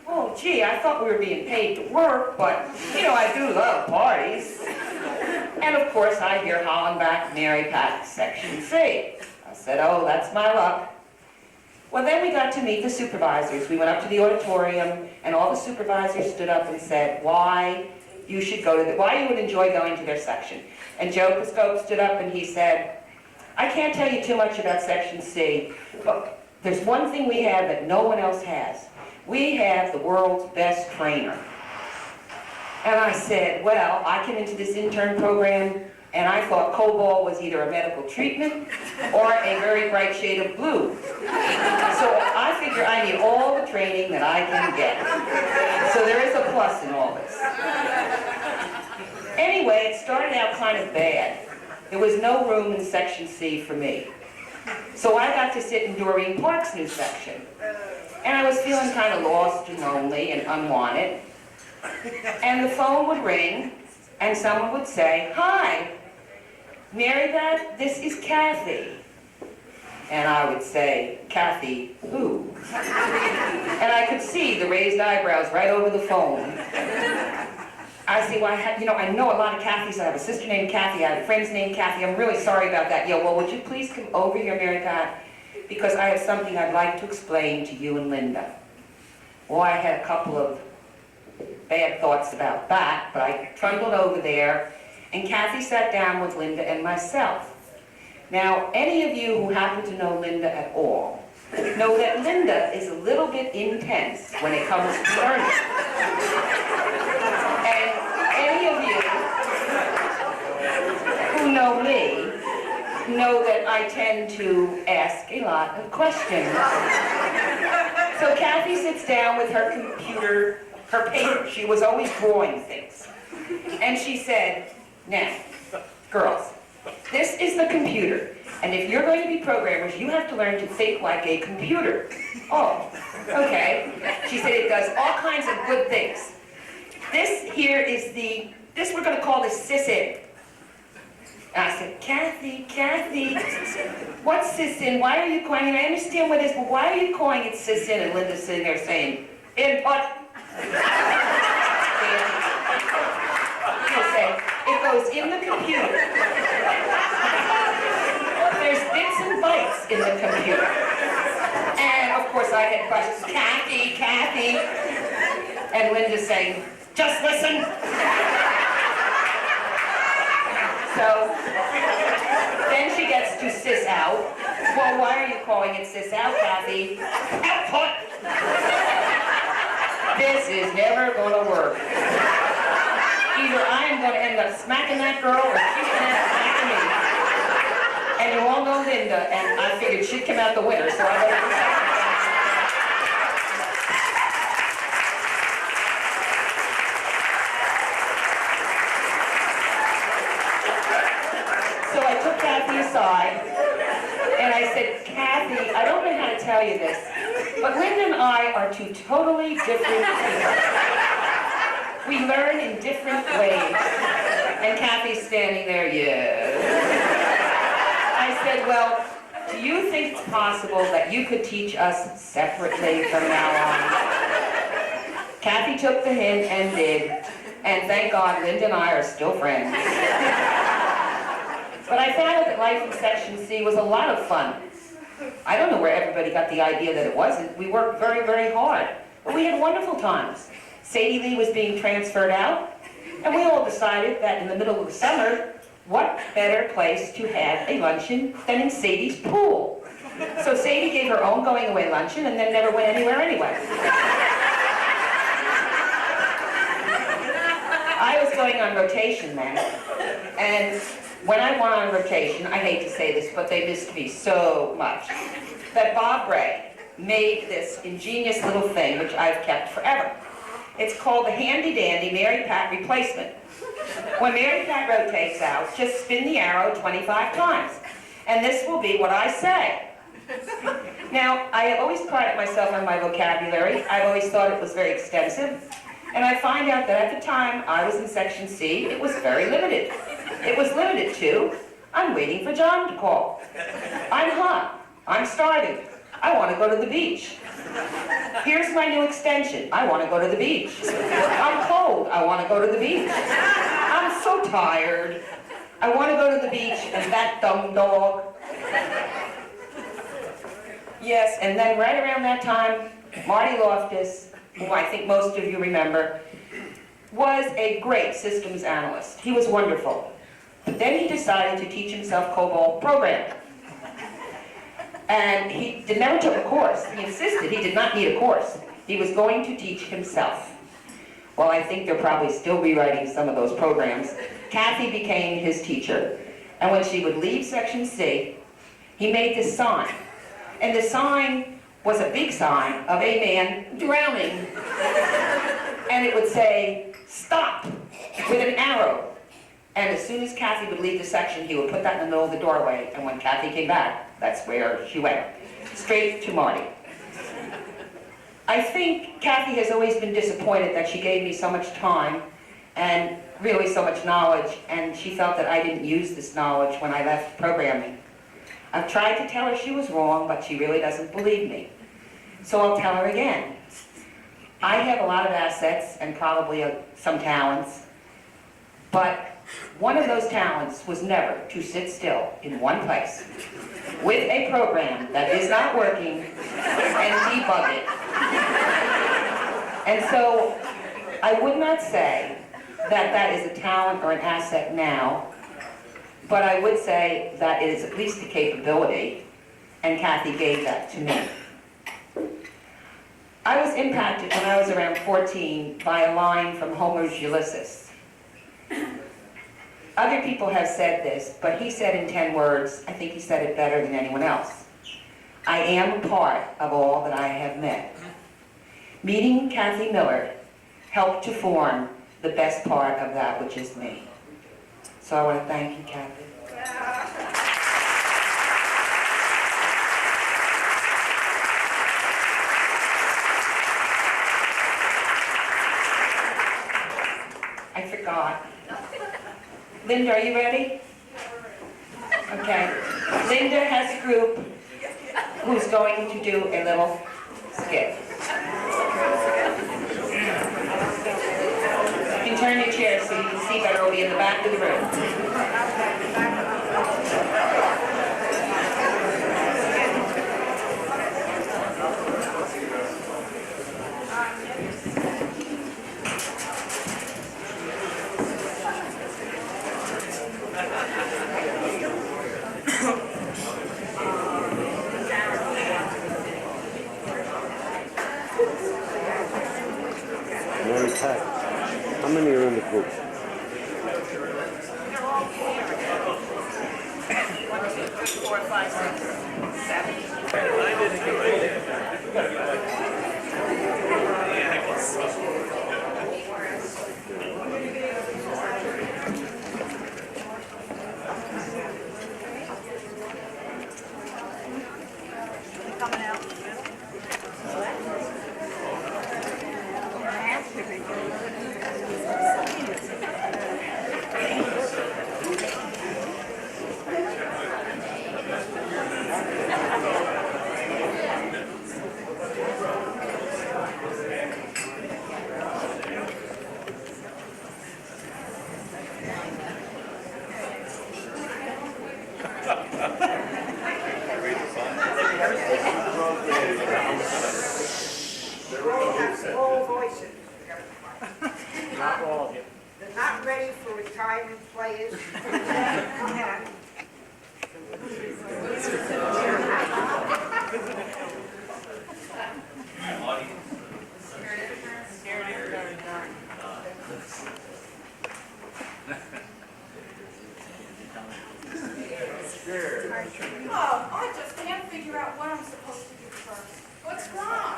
"Oh, gee, I thought we were being paid to work, but, you know, I do love parties." And of course, I hear Hollenbach, Mary Pat, Section C. I said, "Oh, that's my luck." Well, then we got to meet the supervisors. We went up to the auditorium, and all the supervisors stood up and said, why you would enjoy going to their section. And Joe Piscopo stood up and he said, "I can't tell you too much about Section C, but there's one thing we have that no one else has. We have the world's best trainer." And I said, "Well, I came into this intern program And I thought COBOL was either a medical treatment or a very bright shade of blue. So I figure I need all the training that I can get. So there is a plus in all this. Anyway, it started out kind of bad. There was no room in Section C for me. So I got to sit in Doreen Park's new section. And I was feeling kind of lost and lonely and unwanted. And the phone would ring, and someone would say, "Hi, Mary Beth, this is Kathy." And I would say, "Kathy who?" And I could see the raised eyebrows right over the phone. I see, well, I know a lot of Kathys. I have a sister named Kathy. I have friends named Kathy. I'm really sorry about that. Yeah, well, would you please come over here, Mary Pat? Because I have something I'd like to explain to you and Linda. Well, I had a couple of bad thoughts about that, but I trundled over there, and Kathy sat down with Linda and myself. Now, any of you who happen to know Linda at all know that Linda is a little bit intense when it comes to learning. And any of you who know me know that I tend to ask a lot of questions. So Kathy sits down with her computer, her paper. She was always drawing things. And she said, "Now, girls, this is the computer. And if you're going to be programmers, you have to learn to think like a computer." Oh, okay. She said it does all kinds of good things. This here is this we're going to call the sysin. And I said, Kathy, what's sysin? Why are you calling it? I understand what it is, but why are you calling it sysin? And Linda's sitting there saying, "Input." She'll say, "It goes in the computer. There's bits and bytes in the computer." And of course I had questions, Kathy. And Linda's saying, "Just listen." So then she gets to sys out. "Well, why are you calling it sys out, Kathy?" "Output." This is never going to work. Either I am going to end up smacking that girl or she's going to end up smacking me. And you all know Linda, and I figured she'd come out the winner, so I better do that. So I took Kathy aside, and I said, "Kathy, I don't know how to tell you this, but Linda and I are two totally different people. We learn in different ways." And Kathy's standing there, "Yes." I said, "Well, do you think it's possible that you could teach us separately from now on?" Kathy took the hint and did, and thank God Linda and I are still friends. But I found out that life in Section C was a lot of fun. I don't know where everybody got the idea that it wasn't. We worked very, very hard, but we had wonderful times. Sadie Lee was being transferred out, and we all decided that in the middle of the summer, what better place to have a luncheon than in Sadie's pool? So Sadie gave her own going-away luncheon and then never went anywhere anyway. I was going on rotation then, and when I went on rotation, I hate to say this, but they missed me so much, that Bob Ray made this ingenious little thing, which I've kept forever. It's called the handy-dandy Mary Pat replacement. When Mary Pat rotates out, just spin the arrow 25 times, and this will be what I say. Now, I have always prided myself on my vocabulary. I've always thought it was very extensive, and I find out that at the time I was in Section C, it was very limited. It was limited to, "I'm waiting for John to call. I'm hot. I'm starving. I want to go to the beach. Here's my new extension. I want to go to the beach. I'm cold. I want to go to the beach. I'm so tired. I want to go to the beach and that dumb dog." Yes, and then right around that time, Marty Loftus, who I think most of you remember, was a great systems analyst. He was wonderful. But then he decided to teach himself COBOL programming. And he never took a course. He insisted he did not need a course. He was going to teach himself. Well, I think they're probably still rewriting some of those programs. Kathy became his teacher. And when she would leave Section C, he made this sign. And the sign was a big sign of a man drowning. And it would say, "Stop," with an arrow. And as soon as Kathy would leave the section, he would put that in the middle of the doorway. And when Kathy came back, that's where she went. Straight to Marty. I think Kathy has always been disappointed that she gave me so much time and really so much knowledge, and she felt that I didn't use this knowledge when I left programming. I've tried to tell her she was wrong, but she really doesn't believe me. So I'll tell her again. I have a lot of assets and probably some talents, but one of those talents was never to sit still in one place with a program that is not working and debug it. And so I would not say that that is a talent or an asset now, but I would say that it is at least a capability, and Kathy gave that to me. I was impacted when I was around 14 by a line from Homer's Ulysses. Other people have said this, but he said in 10 words, I think he said it better than anyone else. I am a part of all that I have met. Meeting Kathy Miller helped to form the best part of that which is me. So I want to thank you, Kathy. I forgot. Linda, are you ready? Okay. Linda has a group who's going to do a little skit. You can turn your chair so you can see better. It'll be in the back of the room. Mary Pat, how many are in the group? 1, 2, 3, 4, 5, 6, 7. Coming out. All voices. Not all of you. They're not ready for retirement players. Oh, I just can't figure out what I'm supposed to do first. What's wrong?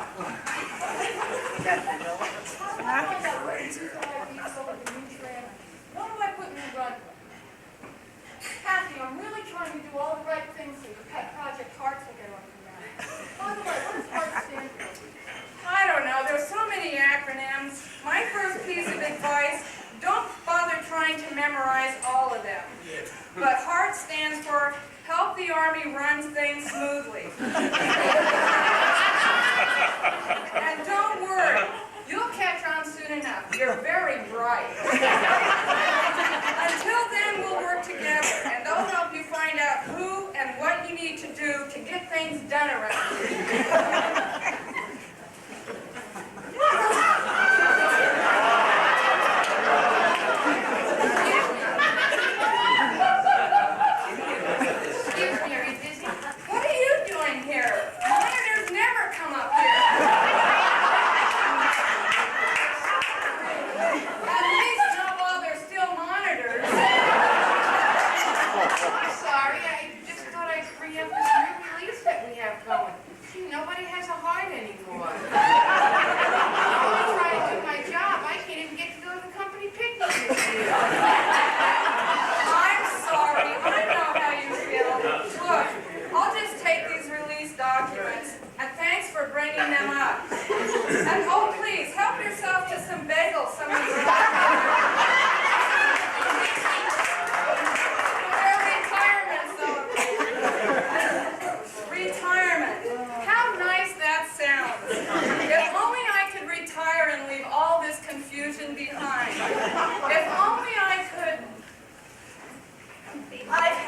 What do I put in the run? Kathy, I'm really trying to do all the right things so your pet project Hearts will get off the ground. By the way, what does Hearts stand for? I don't know. There's so many acronyms. My first piece of advice, don't bother trying to memorize all of them. But HEART stands for Help the Army Run Things Smoothly. And don't worry, you'll catch on soon enough. You're very bright. Until then, we'll work together, and they'll help you find out who and what you need to do to get things done around here. behind. If only I could. I've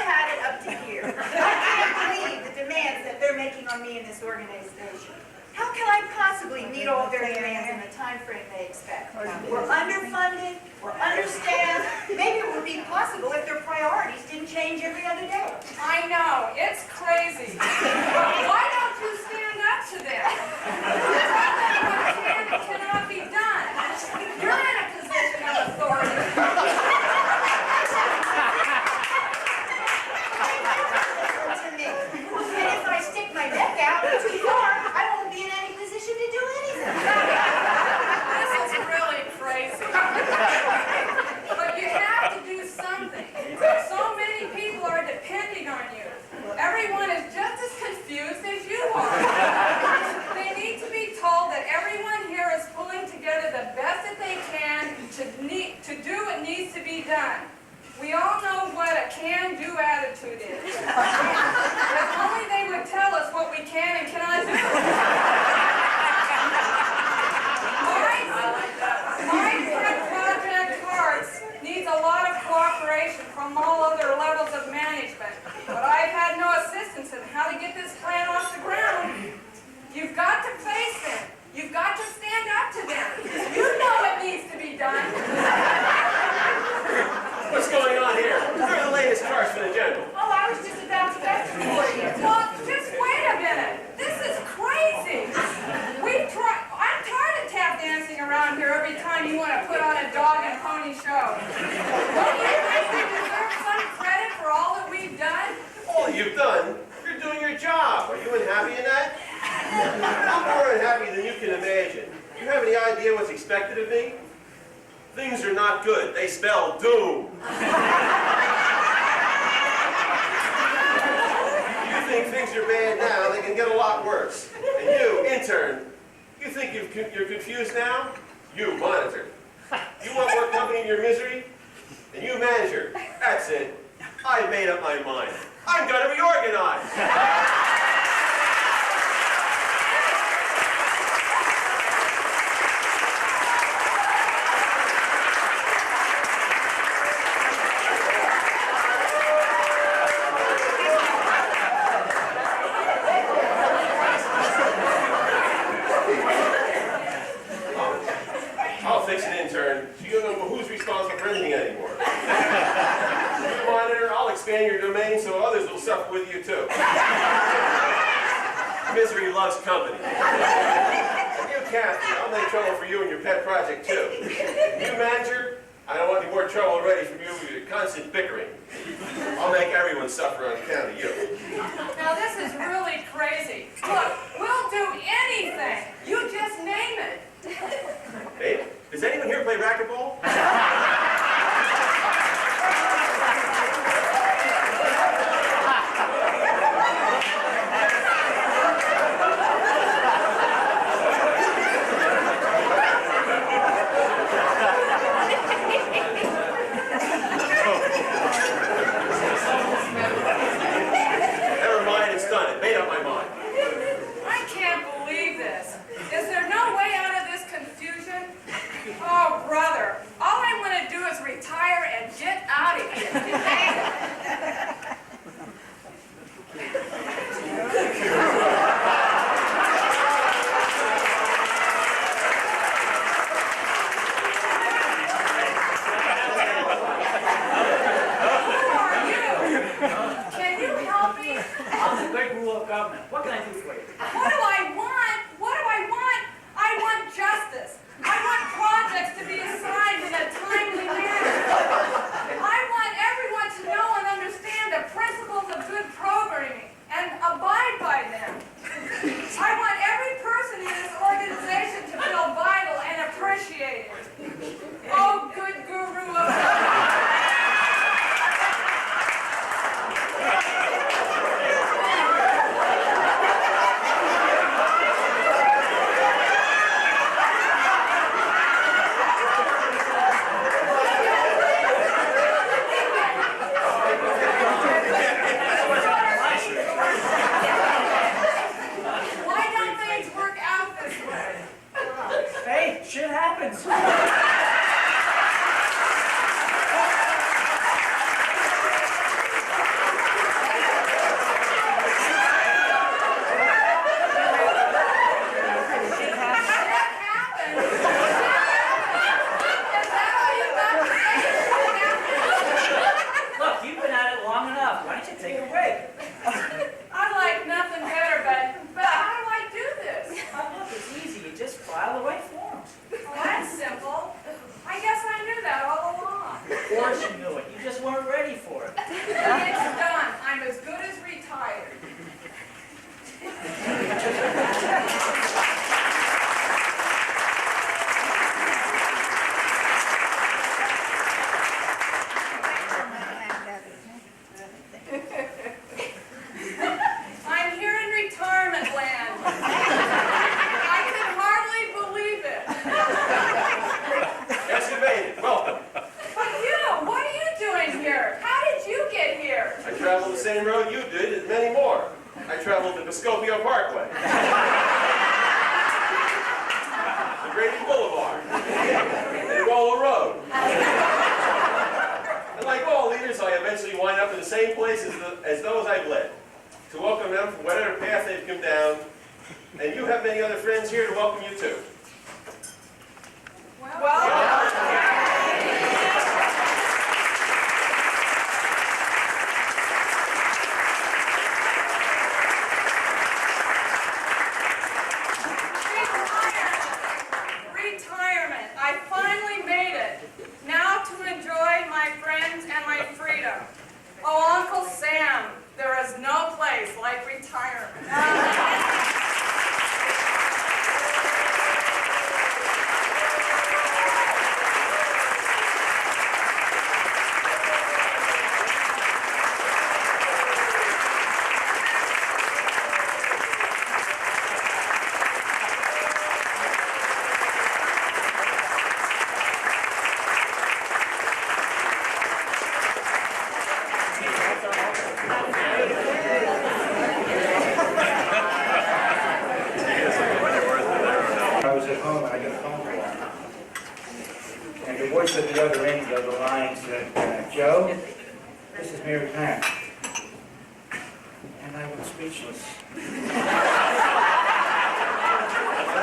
had it up to here. I can't believe the demands that they're making on me in this organization. How can I possibly meet all their demands in the time frame they expect? We're underfunded, we're understaffed. Maybe it would be possible if their priorities didn't change every other day. I know, it's crazy. Why don't you stand up to them? Tell them what can and cannot be done. You're in a position of authority. To me. And if I stick my neck out too far, I won't be in any position to do anything. This is really crazy. But you have to do something. So many people are depending on you. Everyone is just as confused as you are. They need to be told that everyone here is pulling together the best that they can to do what needs to be done. We all know what a can-do attitude is. If only they would tell us what we can and cannot do. My pet project Hearts needs a lot of cooperation from all other levels of management. But I've had no assistance in how to get this plan off the ground. You've got to face them. You've got to stand up to them. You know what needs to be done. What's going on here? What are the latest cars for the general? Oh, I was just about to get to you. Well, just wait a minute. This is crazy. I'm tired of tap dancing around here every time you want to put on a dog and pony show. Don't you think we deserve some credit for all that we've done? All you've done? You're doing your job. Are you unhappy in that? I'm more unhappy than you can imagine. Do you have any idea what's expected of me? Things are not good. They spell doom. You think things are bad now, they can get a lot worse. And you, intern, you think you're confused now? You, monitor. You want more company in your misery? And you, manager. That's it. I made up my mind. I'm gonna reorganize. I'll fix it, intern. So you don't know who's responsible for anything anymore. You monitor, I'll expand your domain so others will suffer with you too. Misery loves company. And you, Kathy, I'll make trouble for you and your pet project too. You, manager, I don't want any more trouble already from you with your constant bickering. I'll make everyone suffer on account of you. Now this is really crazy. Look, we'll do anything. You just name it. Hey, does anyone here play racquetball? Never mind, it's done. It made up my mind. I can't believe this. Is there no way out of this confusion? Oh, brother, all I want to do is retire and get out of here. Who are you? Can you help me? I'm the great rule of government. What can I do for you? What do I want? What do I want? I want justice. I want projects to be assigned in a timely manner. I want everyone to know and understand the principles of good programming and abide by them. I want every person in this organization to feel vital and appreciated. Oh, good guru of Hey, shit happens. take a break. I like nothing better, but how do I do this? Oh, look, it's easy. You just file the right forms. Oh, that's simple. I guess I knew that all along. Of course you knew it. You just weren't ready for it. It's done. I'm as good as retired. I'm here in retirement land. I can hardly believe it. Yes, you made it. Welcome. But you, what are you doing here? How did you get here? I traveled the same road you did and many more. I traveled the Vescovio Parkway. The Grady Boulevard. And Rolla Road. And like all leaders, I eventually wind up in the same places as those I've led, to welcome them from whatever path they've come down. And you have many other friends here to welcome you too. Retirement. I finally made it. Now to enjoy my friends and my freedom. Oh, Uncle Sam, there is no place like retirement. I was at home and I got a phone call. And the voice at the other end of the line said, Joe, this is Mary Pat. And I was speechless. I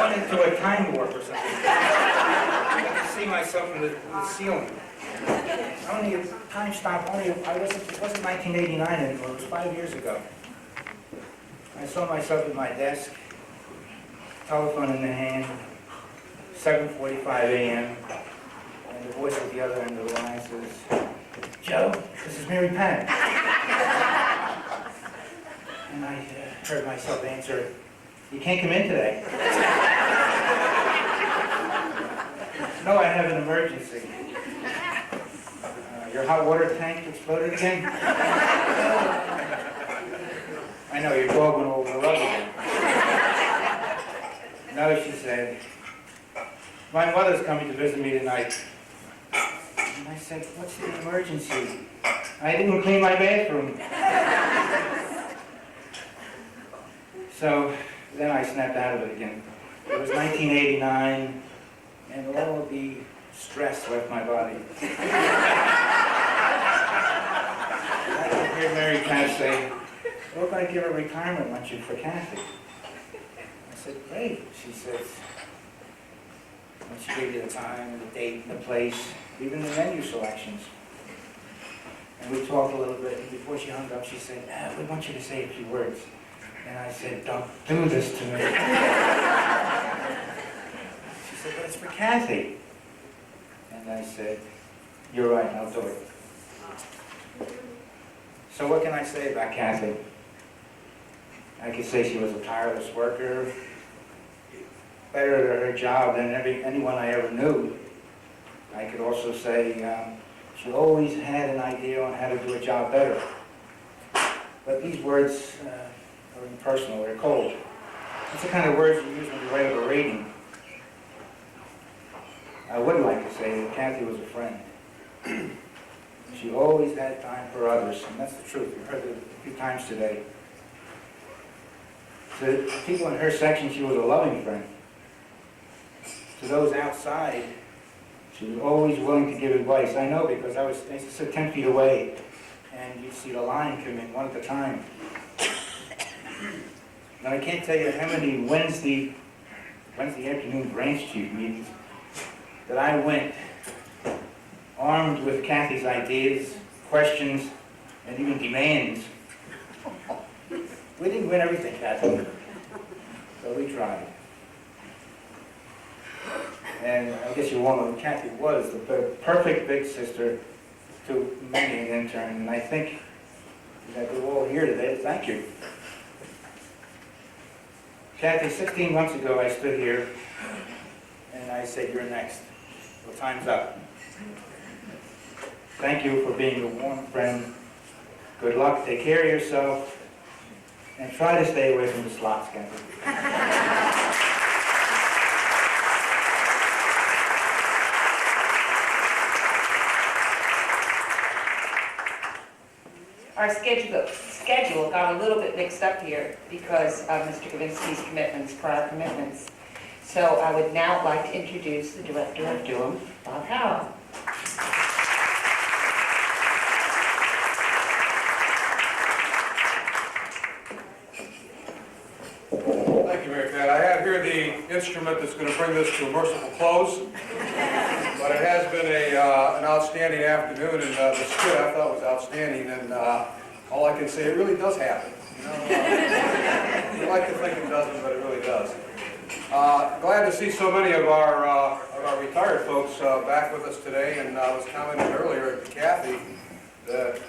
went into a time warp or something. I could see myself in the ceiling. Only a time stop, it wasn't 1989 anymore, it was 5 years ago. I saw myself at my desk, telephone in the hand, 7:45 a.m., and the voice at the other end of the line says, Joe, this is Mary Pat. And I heard myself answer, you can't come in today. No, I have an emergency. Your hot water tank exploded again? I know, your dog went over the rug again. No, she said, my mother's coming to visit me tonight. And I said, what's the emergency? I didn't clean my bathroom. So then I snapped out of it again. It was 1989, and all of the stress left my body. I could hear Mary Pat say, we're going to give a retirement luncheon for Kathy. I said, great. She says, and she gave you the time, the date, the place, even the menu selections. And we talked a little bit, and before she hung up, she said, we want you to say a few words. And I said, don't do this to me. She said, but it's for Kathy. And I said, you're right, I'll do it. So what can I say about Kathy? I could say she was a tireless worker, better at her job than anyone I ever knew. I could also say she always had an idea on how to do a job better. But these words are impersonal, they're cold. It's the kind of words you use when you write up a rating. I would like to say that Kathy was a friend. She always had time for others, and that's the truth. We've heard it a few times today. To people in her section, she was a loving friend. To those outside, she was always willing to give advice. I know because I used to sit 10 feet away, and you'd see the line come in one at a time. Now I can't tell you how many Wednesday afternoon branch chief meetings that I went armed with Kathy's ideas, questions, and even demands We didn't win everything, Kathy, so we tried. And I guess you won't know, Kathy was the perfect big sister to many an intern, and I think that we're all here today to thank you. Kathy, 16 months ago I stood here and I said, you're next. Well, time's up. Thank you for being a warm friend. Good luck, take care of yourself, and try to stay away from the slot scandal. Our schedule got a little bit mixed up here because of Mr. Kavinsky's commitments, prior commitments. So I would now like to introduce the Director of Durham, Bob Howell. Thank you, Mary Pat. I have here the instrument that's going to bring this to a merciful close. But it has been an outstanding afternoon, and the skit I thought was outstanding, and all I can say, it really does happen. You know, you like to think it doesn't, but it really does. Glad to see so many of our retired folks back with us today, and I was commenting earlier to Kathy that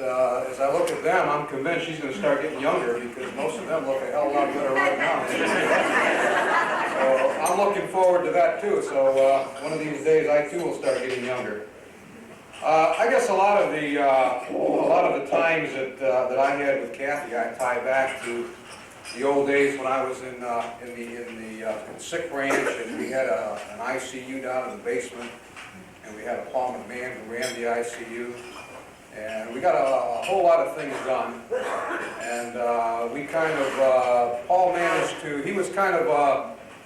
as I look at them, I'm convinced she's going to start getting younger because most of them look a hell of a lot better right now. So I'm looking forward to that too. So one of these days, I too will start getting younger. I guess a lot of the times that I had with Kathy, I tie back to the old days when I was in the sick branch, and we had an ICU down in the basement, and we had a Paul McMahon who ran the ICU. And we got a whole lot of things done, and we kind of, Paul managed to, he was kind of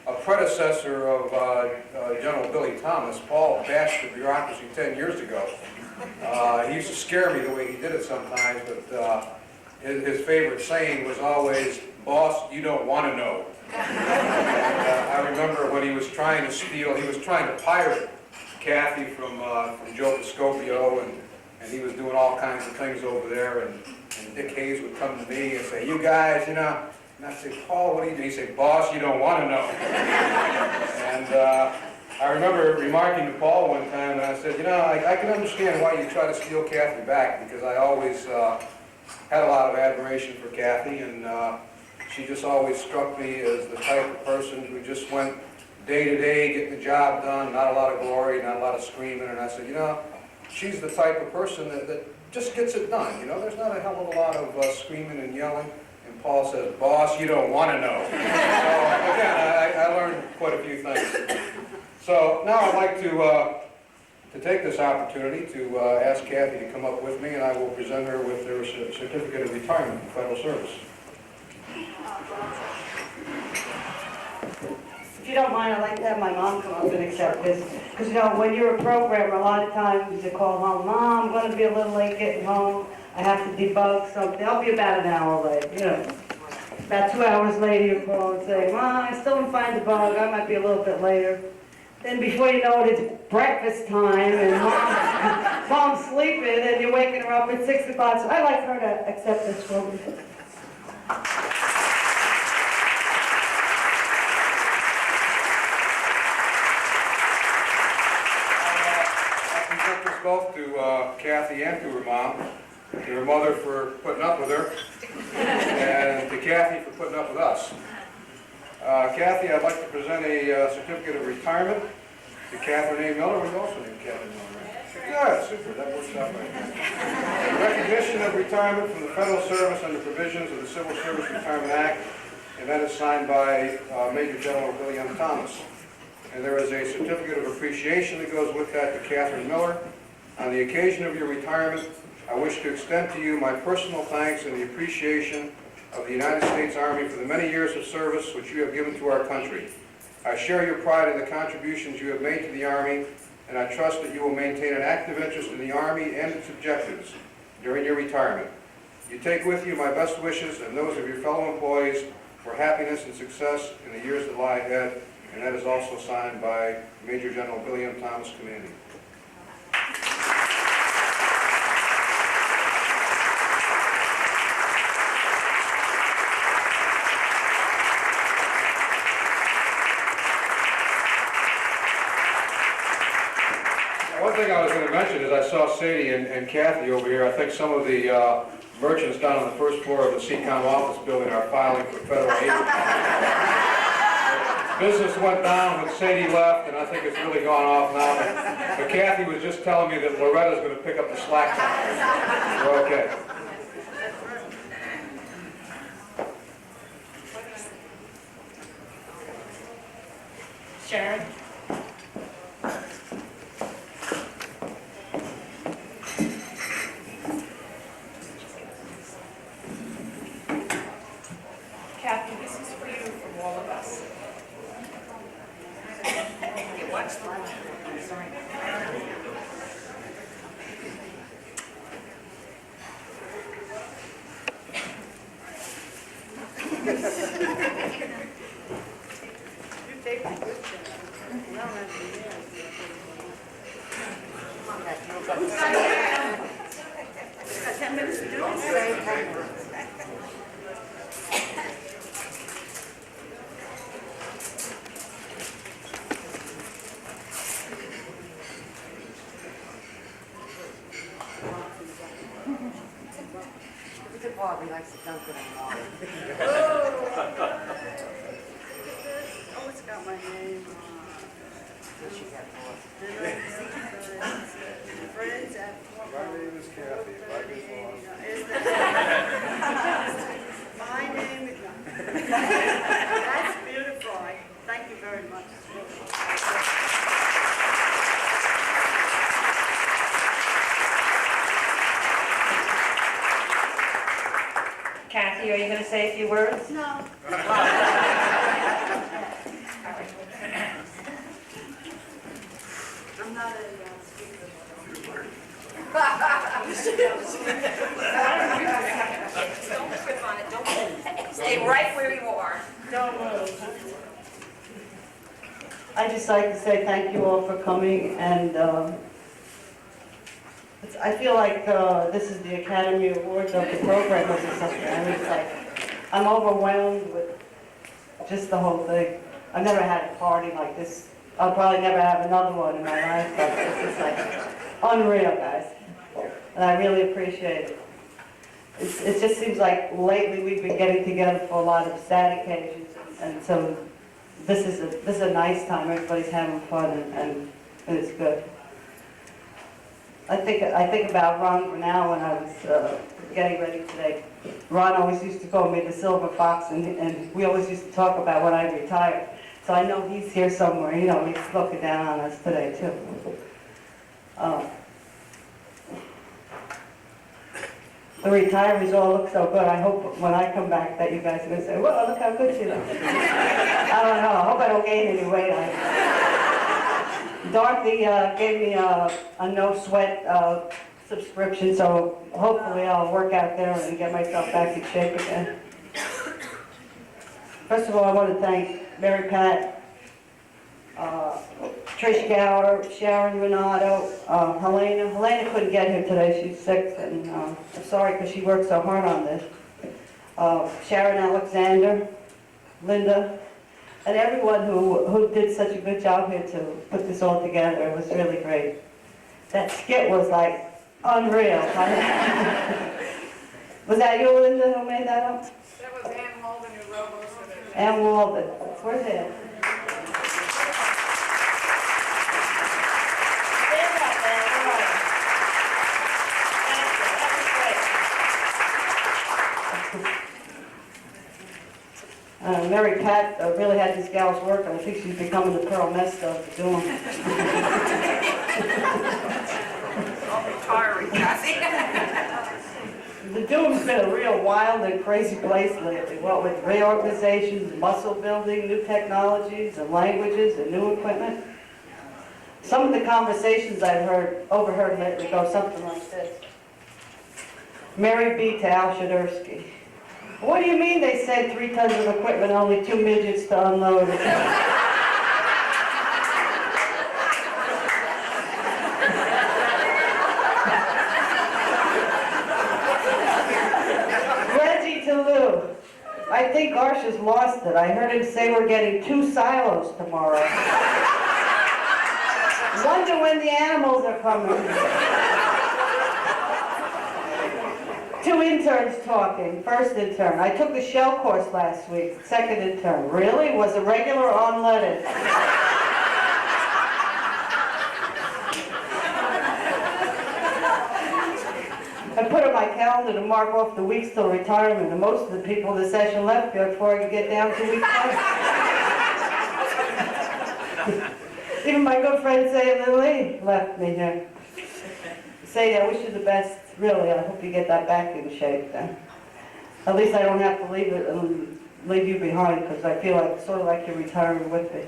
a predecessor of General Billy Thomas. Paul bashed the bureaucracy 10 years ago. He used to scare me the way he did it sometimes, but his favorite saying was always, "Boss, you don't want to know." And, I remember when he was trying to pirate Kathy from Joe Piscopio, and he was doing all kinds of things over there, and Dick Hayes would come to me and say, "You guys, you know," and I'd say, "Paul, what do you do?" He'd say, "Boss, you don't want to know." And I remember remarking to Paul one time, and I said, "You know, I can understand why you try to steal Kathy back, because I always had a lot of admiration for Kathy, and she just always struck me as the type of person who just went day to day, getting the job done, not a lot of glory, not a lot of screaming." And I said, "You know, she's the type of person that just gets it done. You know, there's not a hell of a lot of screaming and yelling." And Paul says, "Boss, you don't want to know." So again, I learned quite a few things. So now I'd like to take this opportunity to ask Kathy to come up with me, and I will present her with her certificate of retirement from federal service. If you don't mind, I'd like to have my mom come up and accept this. Because, you know, when you're a programmer, a lot of times you call home, "Mom, I'm going to be a little late getting home. I have to debug something." I'll be about an hour late, you know. About 2 hours later, you call and say, "Mom, I still didn't find the bug. I might be a little bit later." Then before you know it, it's breakfast time, and mom's sleeping, and you're waking her up at 6 o'clock. So I'd like her to accept this for me. Both to Kathy and to her mom, to her mother for putting up with her, and to Kathy for putting up with us. Kathy, I'd like to present a certificate of retirement to Catherine A. Miller. We've also named Catherine Miller, right? Yeah, super, that works out right. Recognition of retirement from the federal service under provisions of the Civil Service Retirement Act, and that is signed by Major General Billy M. Thomas. And there is a certificate of appreciation that goes with that to Catherine Miller. On the occasion of your retirement, I wish to extend to you my personal thanks and the appreciation of the United States Army for the many years of service which you have given to our country. I share your pride in the contributions you have made to the Army, and I trust that you will maintain an active interest in the Army and its objectives during your retirement. You take with you my best wishes and those of your fellow employees for happiness and success in the years that lie ahead, and that is also signed by Major General Billy M. Thomas, commanding. One thing I was going to mention is I saw Sadie and Kathy over here. I think some of the merchants down on the first floor of the CCOM office building are filing for federal aid. Business went down when Sadie left, and I think it's really gone off now. But Kathy was just telling me that Loretta's going to pick up the slack now. We're okay. Sharon? Kathy, this is for you from all of us. Okay, watch the line. Sorry. Got 10 minutes to do this. It's a Barbie likes to dunk it on water. Oh, it's got my name on. What she got for us? Friends at. My name is Kathy. Life is lost. My name is. That's beautiful. Thank you very much. Kathy, are you going to say a few words? No. I'm not a speaker. Don't trip on it, don't move. Stay right where you are. Don't move. I'd just like to say thank you all for coming, and I feel like this is the Academy Awards of the program or something. I mean, it's like, I'm overwhelmed with just the whole thing. I've never had a party like this. I'll probably never have another one in my life, but it's just like unreal, guys. And I really appreciate it. It just seems like lately we've been getting together for a lot of sad occasions, and so this is a nice time. Everybody's having fun, and it's good. I think about Ron Brunel when I was getting ready today. Ron always used to call me the Silver Fox, and we always used to talk about when I retired. So I know he's here somewhere. You know, he's looking down on us today too. The retirees all look so good. I hope when I come back that you guys are going to say, well, look how good she looks. I don't know. I hope I don't gain any weight. Dorothy gave me a no-sweat subscription, so hopefully I'll work out there and get myself back in shape again. First of all, I want to thank Mary Pat, Trish Gower, Sharon Renato, Helena. Helena couldn't get here today. She's sick, and I'm sorry because she worked so hard on this. Sharon Alexander, Linda, and everyone who did such a good job here to put this all together. It was really great. That skit was like unreal. Was that you, Linda, who made that up? That was Ann Walden who wrote most of it. Ann Walden. Where's Ann? Stand up, Ann. Come on. Mary Pat really had these gals working. I think she's becoming the Pearl Mesta of the Doom. I'm retiring, Kathy. The Doom's been a real wild and crazy place lately, what with reorganizations, muscle building, new technologies and languages and new equipment. Some of the conversations I've overheard lately go something like this. Mary B. to Al Shadursky. What do you mean they said 3 tons of equipment, only 2 midgets to unload it? Reggie to Lou. I think Arsh has lost it. I heard him say we're getting 2 silos tomorrow. Wonder when the animals are coming. 2 interns talking. First intern, I took a shell course last week. Second intern, really? Was a regular unleaded. I put on my calendar to mark off the weeks till retirement, and most of the people in the session left before I could get down to week 5. Even my good friend Say Lily left me here. Say, I wish you the best, really. I hope you get that back in shape then. At least I don't have to leave it and leave you behind, because I feel like sort of like you're retiring with me.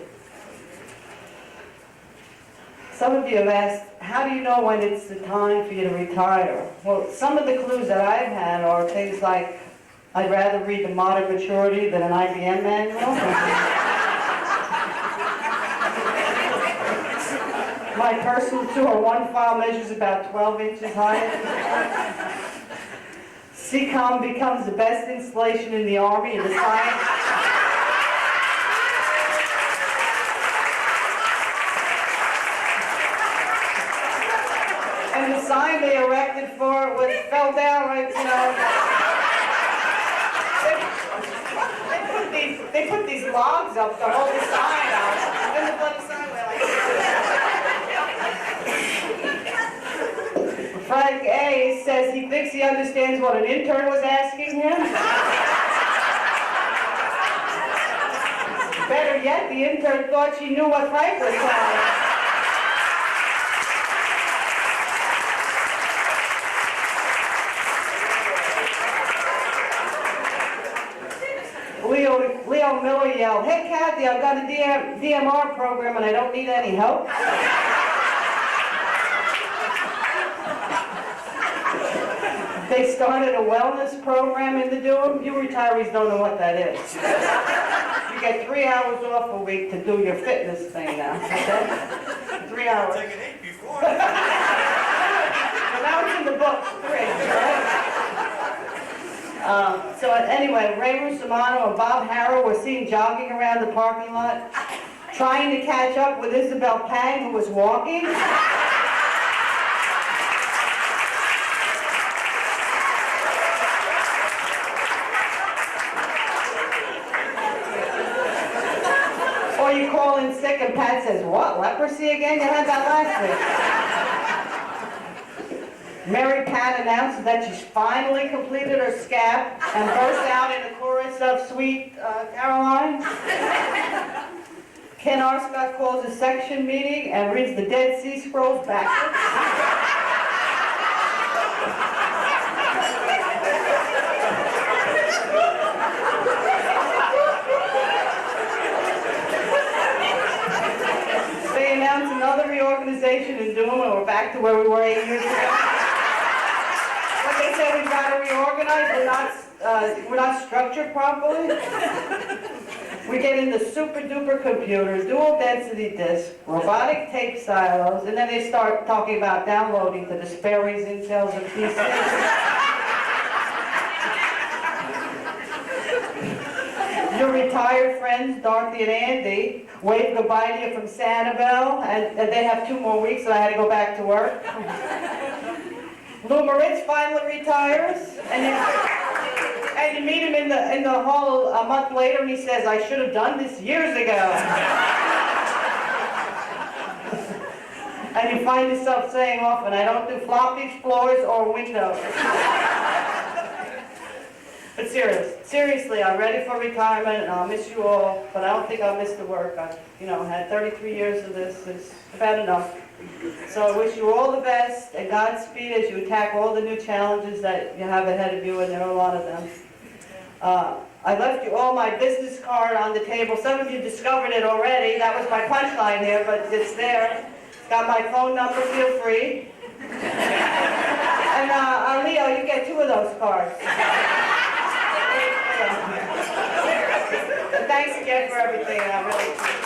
Some of you have asked, how do you know when it's the time for you to retire? Well, some of the clues that I've had are things like, I'd rather read The Modern Maturity than an IBM manual. My personal 201 file measures about 12 inches high. CCOM becomes the best installation in the Army in the science. And the sign they erected for it fell down right, you know. They put these logs up to hold the sign out. And the bloody sign went like this. Frank A. says he thinks he understands what an intern was asking him. Better yet, the intern thought she knew what Frank was saying. Leo Miller yelled, "Hey Kathy, I've got a DMR program and I don't need any help." They started a wellness program in the Durham. You retirees don't know what that is. You get 3 hours off a week to do your fitness thing now. Okay? 3 hours. I've taken 8 before. Well, now it's in the book, 3, right? So anyway, Ray Rusomano and Bob Harrow were seen jogging around the parking lot, trying to catch up with Isabel Pang, who was walking. Or you call in sick and Pat says, "What, leprosy again? You had that last week." Mary Pat announces that she's finally completed her scab and bursts out in a chorus of Sweet Caroline. Ken Arscott calls a section meeting and reads the Dead Sea Scrolls backwards. They announce another reorganization in Durham, and we're back to where we were 8 years ago. They said we've got to reorganize, we're not structured properly. We get into super duper computers, dual density disks, robotic tape silos, and then they start talking about downloading to the Sperry's Intels and PCs. Your retired friends, Dorothy and Andy, wave goodbye to you from Sanibel, and they have 2 more weeks and I had to go back to work. Lou Moritz finally retires, and you meet him in the hall a month later, and he says, "I should have done this years ago." And you find yourself saying often, "I don't do floppies, floors, or windows." But seriously, I'm ready for retirement, and I'll miss you all, but I don't think I'll miss the work. I've, had 33 years of this. It's about enough. So I wish you all the best and Godspeed as you attack all the new challenges that you have ahead of you, and there are a lot of them. I left you all my business card on the table. Some of you discovered it already. That was my punchline here, but it's there. Got my phone number, feel free. And Leo, you get 2 of those cards. Thanks again for everything. I really appreciate it.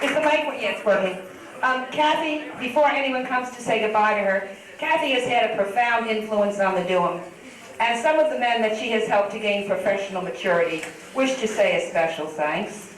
Is the mic, yeah, it's working. Kathy, before anyone comes to say goodbye to her, Kathy has had a profound influence on the Durham. And some of the men that she has helped to gain professional maturity wish to say a special thanks.